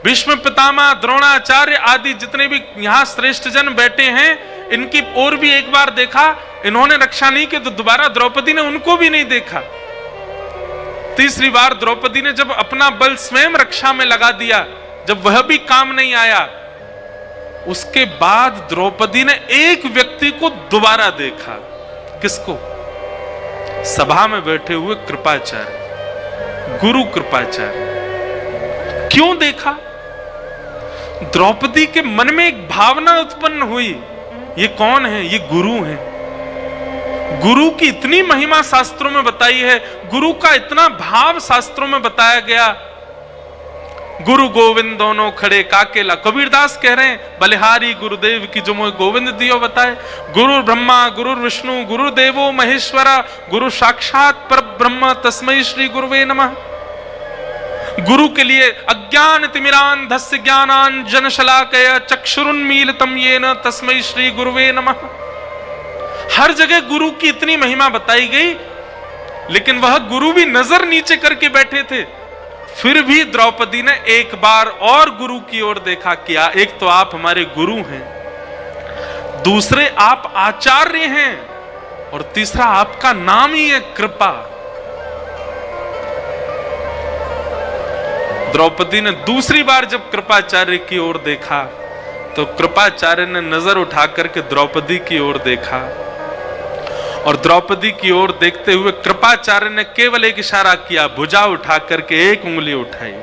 भीष्म पितामह, द्रोणाचार्य आदि जितने भी यहां श्रेष्ठ जन बैठे हैं, इनकी ओर भी एक बार देखा, इन्होंने रक्षा नहीं की, तो दोबारा द्रौपदी ने उनको भी नहीं देखा। तीसरी बार द्रौपदी ने जब अपना बल स्वयं रक्षा में लगा दिया, जब वह भी काम नहीं आया, उसके बाद द्रौपदी ने एक व्यक्ति को दोबारा देखा। किसको? सभा में बैठे हुए कृपाचार्य, गुरु कृपाचार्य। क्यों देखा? द्रौपदी के मन में एक भावना उत्पन्न हुई, ये कौन है? ये गुरु हैं। गुरु की इतनी महिमा शास्त्रों में बताई है, गुरु का इतना भाव शास्त्रों में बताया गया। गुरु गोविंद दोनों खड़े काकेला, कबीरदास कह रहे हैं, बलिहारी गुरुदेव की जो मोह गोविंद दियो बताए। गुरु ब्रह्मा गुरु विष्णु गुरुदेवो महेश्वरा, गुरु साक्षात पर ब्रह्म तस्मै श्री गुरुवे नमः। गुरु के लिए अज्ञान तिमिरांधस्य ज्ञानांजन शलाकया चक्षुरुन्मीलितं येन तस्मै श्री गुरुवे नमः। हर जगह गुरु की इतनी महिमा बताई गई, लेकिन वह गुरु भी नजर नीचे करके बैठे थे। फिर भी द्रौपदी ने एक बार और गुरु की ओर देखा। क्या? एक तो आप हमारे गुरु हैं, दूसरे आप आचार्य हैं, और तीसरा आपका नाम ही है कृपा। द्रौपदी ने दूसरी बार जब कृपाचार्य की ओर देखा, तो कृपाचार्य ने नजर उठा करके द्रौपदी की ओर देखा, और द्रौपदी की ओर देखते हुए कृपाचार्य ने केवल एक इशारा किया, भुजा उठा करके एक उंगली उठाई,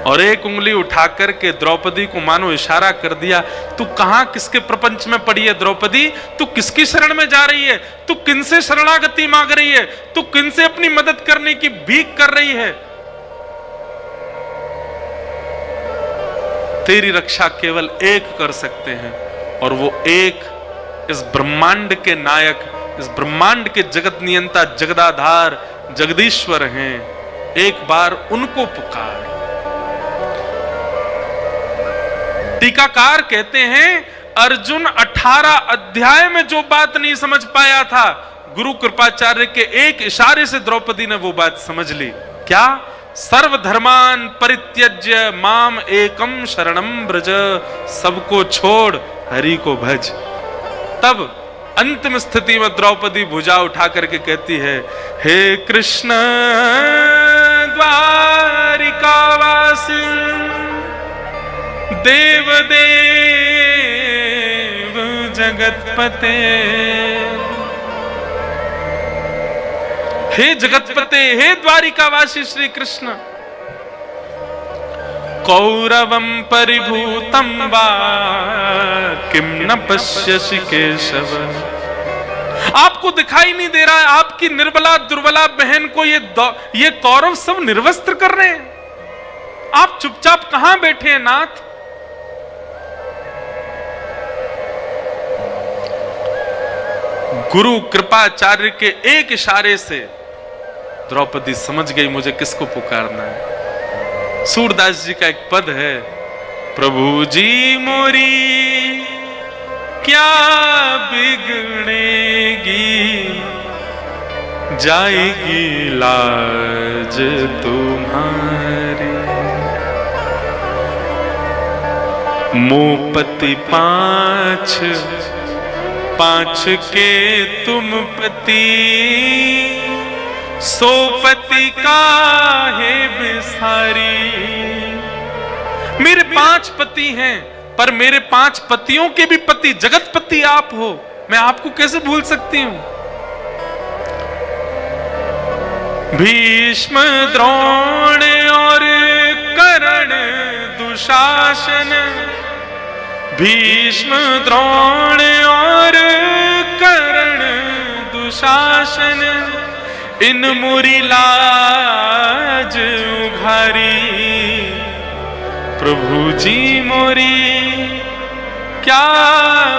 और एक उंगली उठा करके द्रौपदी को मानो इशारा कर दिया, तू कहां किसके प्रपंच में पड़ी है द्रौपदी? तू किसकी शरण में जा रही है? तू किनसे शरणागति मांग रही है? तू किनसे अपनी मदद करने की भीख कर रही है? तेरी रक्षा केवल एक कर सकते हैं, और वो एक इस ब्रह्मांड के नायक, इस ब्रह्मांड के जगत नियंता, जगदाधार, जगदीश्वर हैं। एक बार उनको पुकार। टीकाकार कहते हैं, अर्जुन 18 अध्याय में जो बात नहीं समझ पाया था, गुरु कृपाचार्य के एक इशारे से द्रौपदी ने वो बात समझ ली। क्या? सर्वधर्मान परित्यज्य माम एकम शरणम ब्रज, सबको छोड़ हरि को भज। तब अंतिम स्थिति में द्रौपदी भुजा उठा करके कहती है, हे कृष्ण द्वारिकावासी देव देव जगतपते, हे जगतपते, हे द्वारिकावासी श्री कृष्ण, कौरवं परिभूतं वा किम न पश्यसि केशव। आपको दिखाई नहीं दे रहा है आपकी निर्बला दुर्बला बहन को ये कौरव सब निर्वस्त्र कर रहे हैं, आप चुपचाप कहां बैठे हैं नाथ। गुरु कृपाचार्य के एक इशारे से द्रौपदी समझ गई मुझे किसको पुकारना है। सूरदास जी का एक पद है, प्रभु जी मोरी क्या बिगड़ेगी, जाएगी लाज तुम्हारी। मोपति पांच पांच के तुम पति, सोपति काहे बिसारी। मेरे 5 पति हैं पर मेरे 5 पतियों के भी पति जगतपति आप हो, मैं आपको कैसे भूल सकती हूं। भीष्म द्रोण और कर्ण दुशासन, भीष्म द्रोण और कर्ण दुशासन, इन मुरी लाज उघारी। प्रभु जी मोरी क्या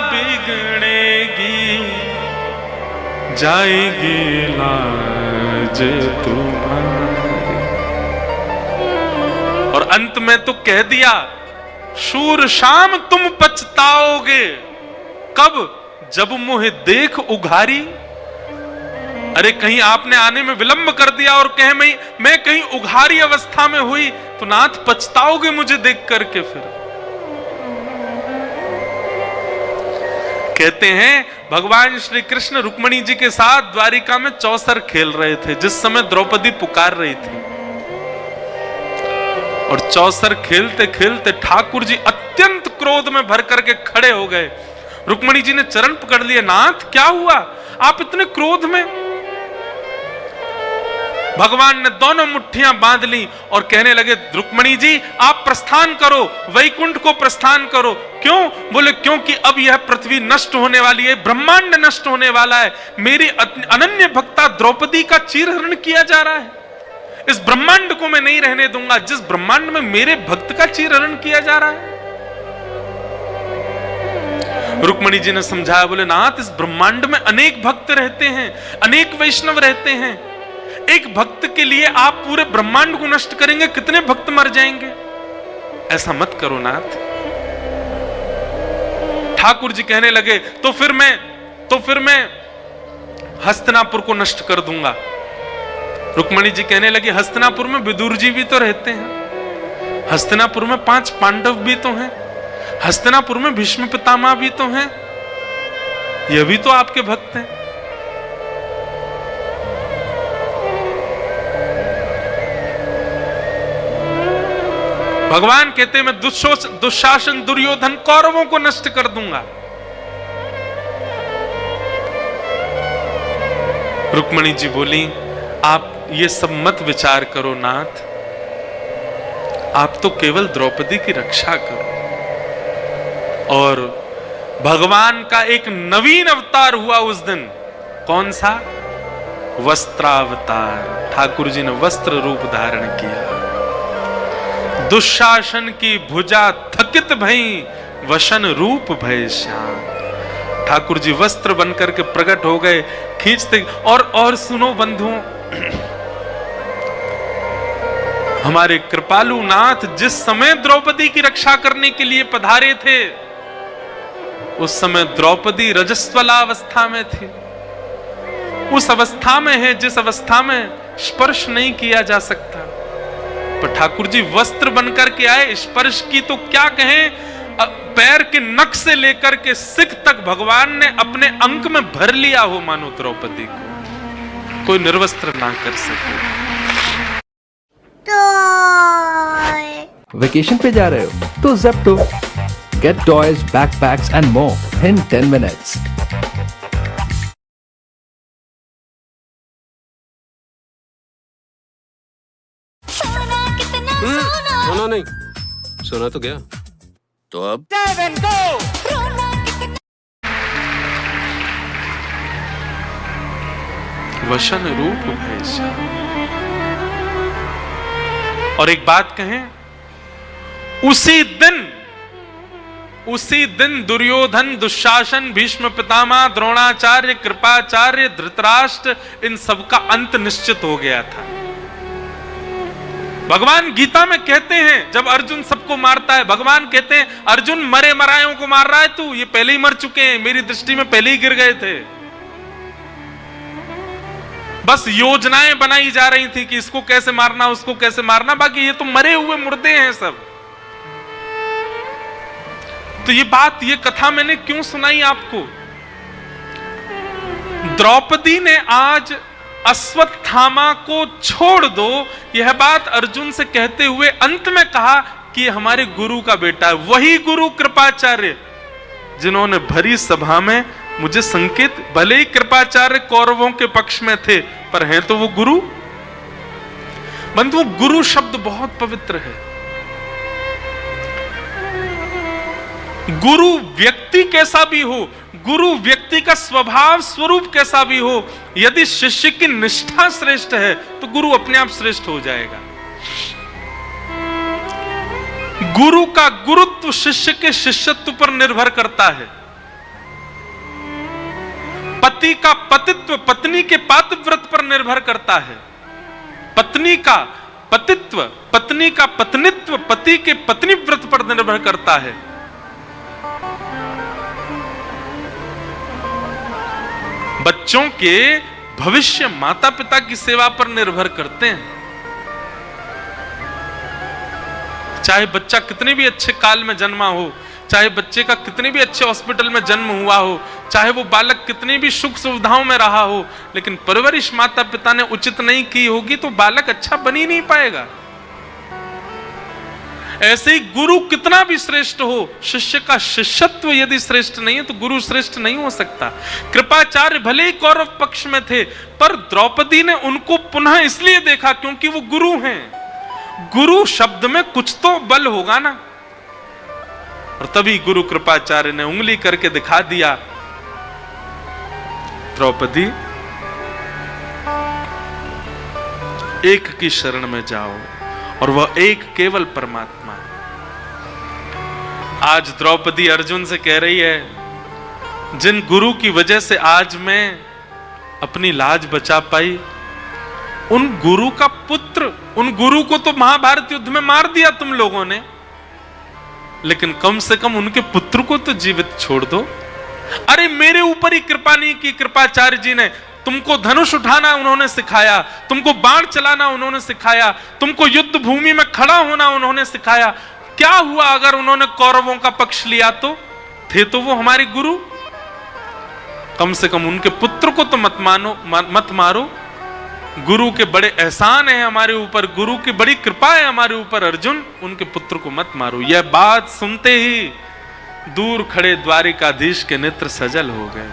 बिगड़ेगी, जाएगी लाज तुम्हारी। और अंत में तो कह दिया, शूर शाम तुम पछताओगे, कब, जब मुझे देख उघारी। अरे कहीं आपने आने में विलंब कर दिया और कहे मैं कहीं उघारी अवस्था में हुई तो नाथ पछताओगे मुझे देख करके। फिर कहते हैं भगवान श्री कृष्ण रुक्मिणी जी के साथ द्वारिका में चौसर खेल रहे थे जिस समय द्रौपदी पुकार रही थी। और चौसर खेलते खेलते ठाकुर जी अत्यंत क्रोध में भर करके खड़े हो गए। रुक्मिणी जी ने चरण पकड़ लिए, नाथ क्या हुआ, आप इतने क्रोध में। भगवान ने दोनों मुट्ठियां बांध ली और कहने लगे, रुक्मिणी जी आप प्रस्थान करो, वैकुंठ को प्रस्थान करो। क्यों? बोले क्योंकि अब यह पृथ्वी नष्ट होने वाली है, ब्रह्मांड नष्ट होने वाला है। मेरी अनन्य भक्ता द्रौपदी का चीरहरण किया जा रहा है। इस ब्रह्मांड को मैं नहीं रहने दूंगा जिस ब्रह्मांड में मेरे भक्त का चीरहरण किया जा रहा है। रुक्मिणी जी ने समझाया, बोले नाथ इस ब्रह्मांड में अनेक भक्त रहते हैं, अनेक वैष्णव रहते हैं। एक भक्त के लिए आप पूरे ब्रह्मांड को नष्ट करेंगे, कितने भक्त मर जाएंगे। ऐसा मत करो नाथ। ठाकुर जी कहने लगे, तो फिर मैं हस्तिनापुर को नष्ट कर दूंगा। रुक्मिणी जी कहने लगी, हस्तिनापुर में विदुर जी भी तो रहते हैं, हस्तिनापुर में 5 पांडव भी तो हैं, हस्तिनापुर में भीष्म पितामह भी तो हैं, ये भी तो आपके भक्त हैं। भगवान कहते हैं मैं दुशासन दुर्योधन कौरवों को नष्ट कर दूंगा। रुक्मिणी जी बोली, आप ये सब मत विचार करो नाथ, आप तो केवल द्रौपदी की रक्षा करो। और भगवान का एक नवीन अवतार हुआ उस दिन। कौन सा? वस्त्रावतार। ठाकुर जी ने वस्त्र रूप धारण किया। दुशासन की भुजा थकित भई, वशन रूप भय श्याम। ठाकुर जी वस्त्र बनकर के प्रकट हो गए, खींचते। और सुनो बंधुओं, हमारे कृपालु नाथ जिस समय द्रौपदी की रक्षा करने के लिए पधारे थे उस समय द्रौपदी रजस्वला अवस्था में थी। उस अवस्था में है जिस अवस्था में स्पर्श नहीं किया जा सकता। पर ठाकुर जी वस्त्र बनकर के आए, स्पर्श की तो क्या कहें, पैर के नख से लेकर के सिख तक भगवान ने अपने अंक में भर लिया हो, मानो द्रौपदी को कोई निर्वस्त्र ना कर सके। वेकेशन पे जा रहे हो तो Zepto, get toys, backpacks and more in 10 minutes। सोना नहीं, सुना तो गया। तो अब वशन रूप भैसा। और एक बात कहें, उसी दिन दुर्योधन, दुशासन, भीष्म पितामह, द्रोणाचार्य, कृपाचार्य, धृतराष्ट्र, इन सबका अंत निश्चित हो गया था। भगवान गीता में कहते हैं, जब अर्जुन सबको मारता है, भगवान कहते हैं अर्जुन मरे मरायों को मार रहा है तू, ये पहले ही मर चुके हैं, मेरी दृष्टि में पहले ही गिर गए थे। बस योजनाएं बनाई जा रही थी कि इसको कैसे मारना, उसको कैसे मारना, बाकी ये तो मरे हुए मुर्दे हैं सब। तो ये बात, ये कथा मैंने क्यों सुनाई आपको? द्रौपदी ने आज अश्वत्थामा को छोड़ दो, यह बात अर्जुन से कहते हुए अंत में कहा कि हमारे गुरु का बेटा है। वही गुरु कृपाचार्य जिन्होंने भरी सभा में मुझे संकेत, भले ही कृपाचार्य कौरवों के पक्ष में थे, पर हैं तो वो गुरु। बंधु, गुरु शब्द बहुत पवित्र है। गुरु व्यक्ति कैसा भी हो, गुरु व्यक्ति का स्वभाव स्वरूप कैसा भी हो, यदि शिष्य की निष्ठा श्रेष्ठ है तो गुरु अपने आप श्रेष्ठ हो जाएगा। गुरु का गुरुत्व शिष्य के शिष्यत्व पर निर्भर करता है। पति का पतित्व पत्नी के पातिव्रत पर निर्भर करता है। पत्नी का पतित्व, पत्नी का पत्नित्व पति के पत्नीव्रत पर निर्भर करता है। बच्चों के भविष्य माता पिता की सेवा पर निर्भर करते हैं। चाहे बच्चा कितने भी अच्छे काल में जन्मा हो, चाहे बच्चे का कितने भी अच्छे हॉस्पिटल में जन्म हुआ हो, चाहे वो बालक कितनी भी सुख सुविधाओं में रहा हो, लेकिन परवरिश माता पिता ने उचित नहीं की होगी तो बालक अच्छा बन ही नहीं पाएगा। ऐसे ही गुरु कितना भी श्रेष्ठ हो, शिष्य का शिष्यत्व यदि श्रेष्ठ नहीं है तो गुरु श्रेष्ठ नहीं हो सकता। कृपाचार्य भले ही कौरव पक्ष में थे, पर द्रौपदी ने उनको पुनः इसलिए देखा क्योंकि वो गुरु हैं। गुरु शब्द में कुछ तो बल होगा ना। और तभी गुरु कृपाचार्य ने उंगली करके दिखा दिया, द्रौपदी एक की शरण में जाओ, और वह एक केवल परमात्मा है। आज द्रौपदी अर्जुन से कह रही है, जिन गुरु की वजह से आज मैं अपनी लाज बचा पाई, उन गुरु का पुत्र, उन गुरु को तो महाभारत युद्ध में मार दिया तुम लोगों ने, लेकिन कम से कम उनके पुत्र को तो जीवित छोड़ दो। अरे मेरे ऊपर ही कृपा नहीं की कृपाचार्य जी ने, तुमको धनुष उठाना उन्होंने सिखाया, तुमको बाण चलाना उन्होंने सिखाया, तुमको युद्ध भूमि में खड़ा होना उन्होंने सिखाया। क्या हुआ अगर उन्होंने कौरवों का पक्ष लिया? तो थे तो वो हमारे गुरु। कम से कम उनके पुत्र को तो मत मारो। गुरु के बड़े एहसान है हमारे ऊपर, गुरु की बड़ी कृपा है हमारे ऊपर अर्जुन, उनके पुत्र को मत मारो। यह बात सुनते ही दूर खड़े द्वारिकाधीश के नेत्र सजल हो गए।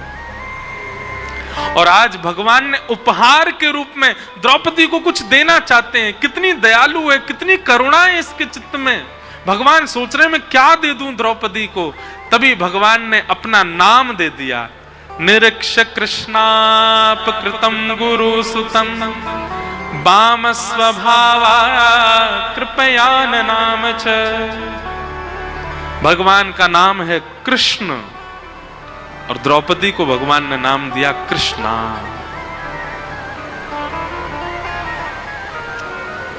और आज भगवान ने उपहार के रूप में द्रौपदी को कुछ देना चाहते हैं। कितनी दयालु है, कितनी करुणा है इसके चित्त में। भगवान सोच रहे मैं क्या दे दूं द्रौपदी को। तभी भगवान ने अपना नाम दे दिया, निरीक्ष कृष्णापकृतं गुरु सुतं वाम स्वभावा कृपयान नाम च। भगवान का नाम है कृष्ण, और द्रौपदी को भगवान ने नाम दिया कृष्णा।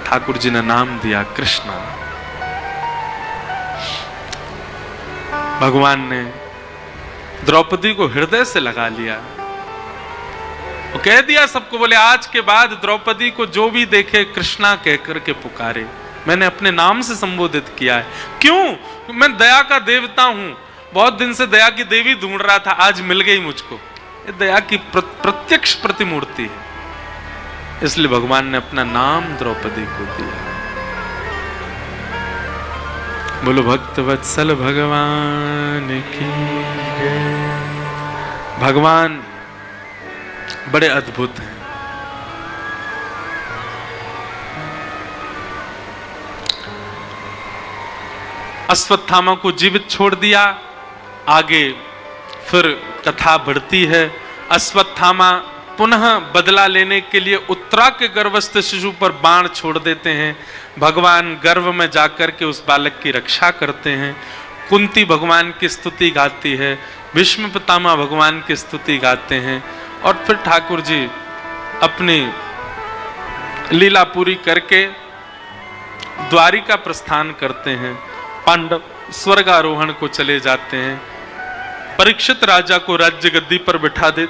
ठाकुर जी ने नाम दिया कृष्णा। भगवान ने द्रौपदी को हृदय से लगा लिया। वो कह दिया सबको, बोले आज के बाद द्रौपदी को जो भी देखे कृष्णा कहकर के पुकारे। मैंने अपने नाम से संबोधित किया है। क्यों? मैं दया का देवता हूं। बहुत दिन से दया की देवी ढूंढ रहा था, आज मिल गई मुझको। ये दया की प्रत्यक्ष प्रतिमूर्ति है, इसलिए भगवान ने अपना नाम द्रौपदी को दिया। बोलो भक्त वत्सल भगवान की जय। भगवान बड़े अद्भुत हैं। अश्वत्थामा को जीवित छोड़ दिया। आगे फिर कथा बढ़ती है। अश्वत्थामा पुनः बदला लेने के लिए उत्तरा के गर्भस्थ शिशु पर बाण छोड़ देते हैं। भगवान गर्भ में जाकर के उस बालक की रक्षा करते हैं। कुंती भगवान की स्तुति गाती है, भीष्म पितामह भगवान की स्तुति गाते हैं और फिर ठाकुर जी अपनी लीला पूरी करके द्वारिका प्रस्थान करते हैं। पांडव स्वर्गारोहण को चले जाते हैं। परीक्षित राजा को राज्य गद्दी पर बिठा दे।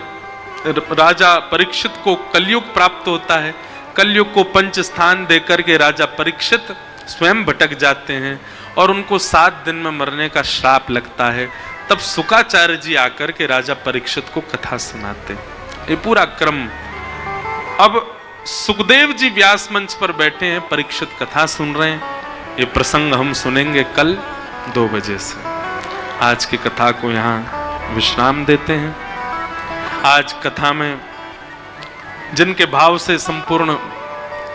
राजा परीक्षित को कलयुग प्राप्त होता है। कलयुग को पंच स्थान देकर के राजा परीक्षित स्वयं भटक जाते हैं और उनको 7 दिन में मरने का श्राप लगता है। तब शुकाचार्य जी आकर के राजा परीक्षित को कथा सुनाते हैं। ये पूरा क्रम। अब सुखदेव जी व्यास मंच पर बैठे हैं, परीक्षित कथा सुन रहे हैं। ये प्रसंग हम सुनेंगे कल 2 बजे से। आज की कथा को यहाँ विश्राम देते हैं। आज कथा में जिनके भाव से संपूर्ण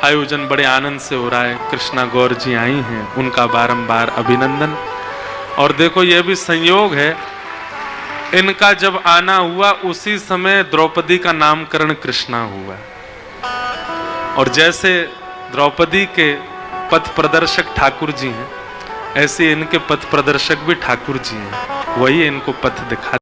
आयोजन बड़े आनंद से हो रहा है, कृष्णा गौर जी आई हैं, उनका बारंबार अभिनंदन। और देखो ये भी संयोग है, इनका जब आना हुआ उसी समय द्रौपदी का नामकरण कृष्णा हुआ। और जैसे द्रौपदी के पथ प्रदर्शक ठाकुर जी हैं, ऐसे इनके पथ प्रदर्शक भी ठाकुर जी हैं। वही इनको पथ दिखा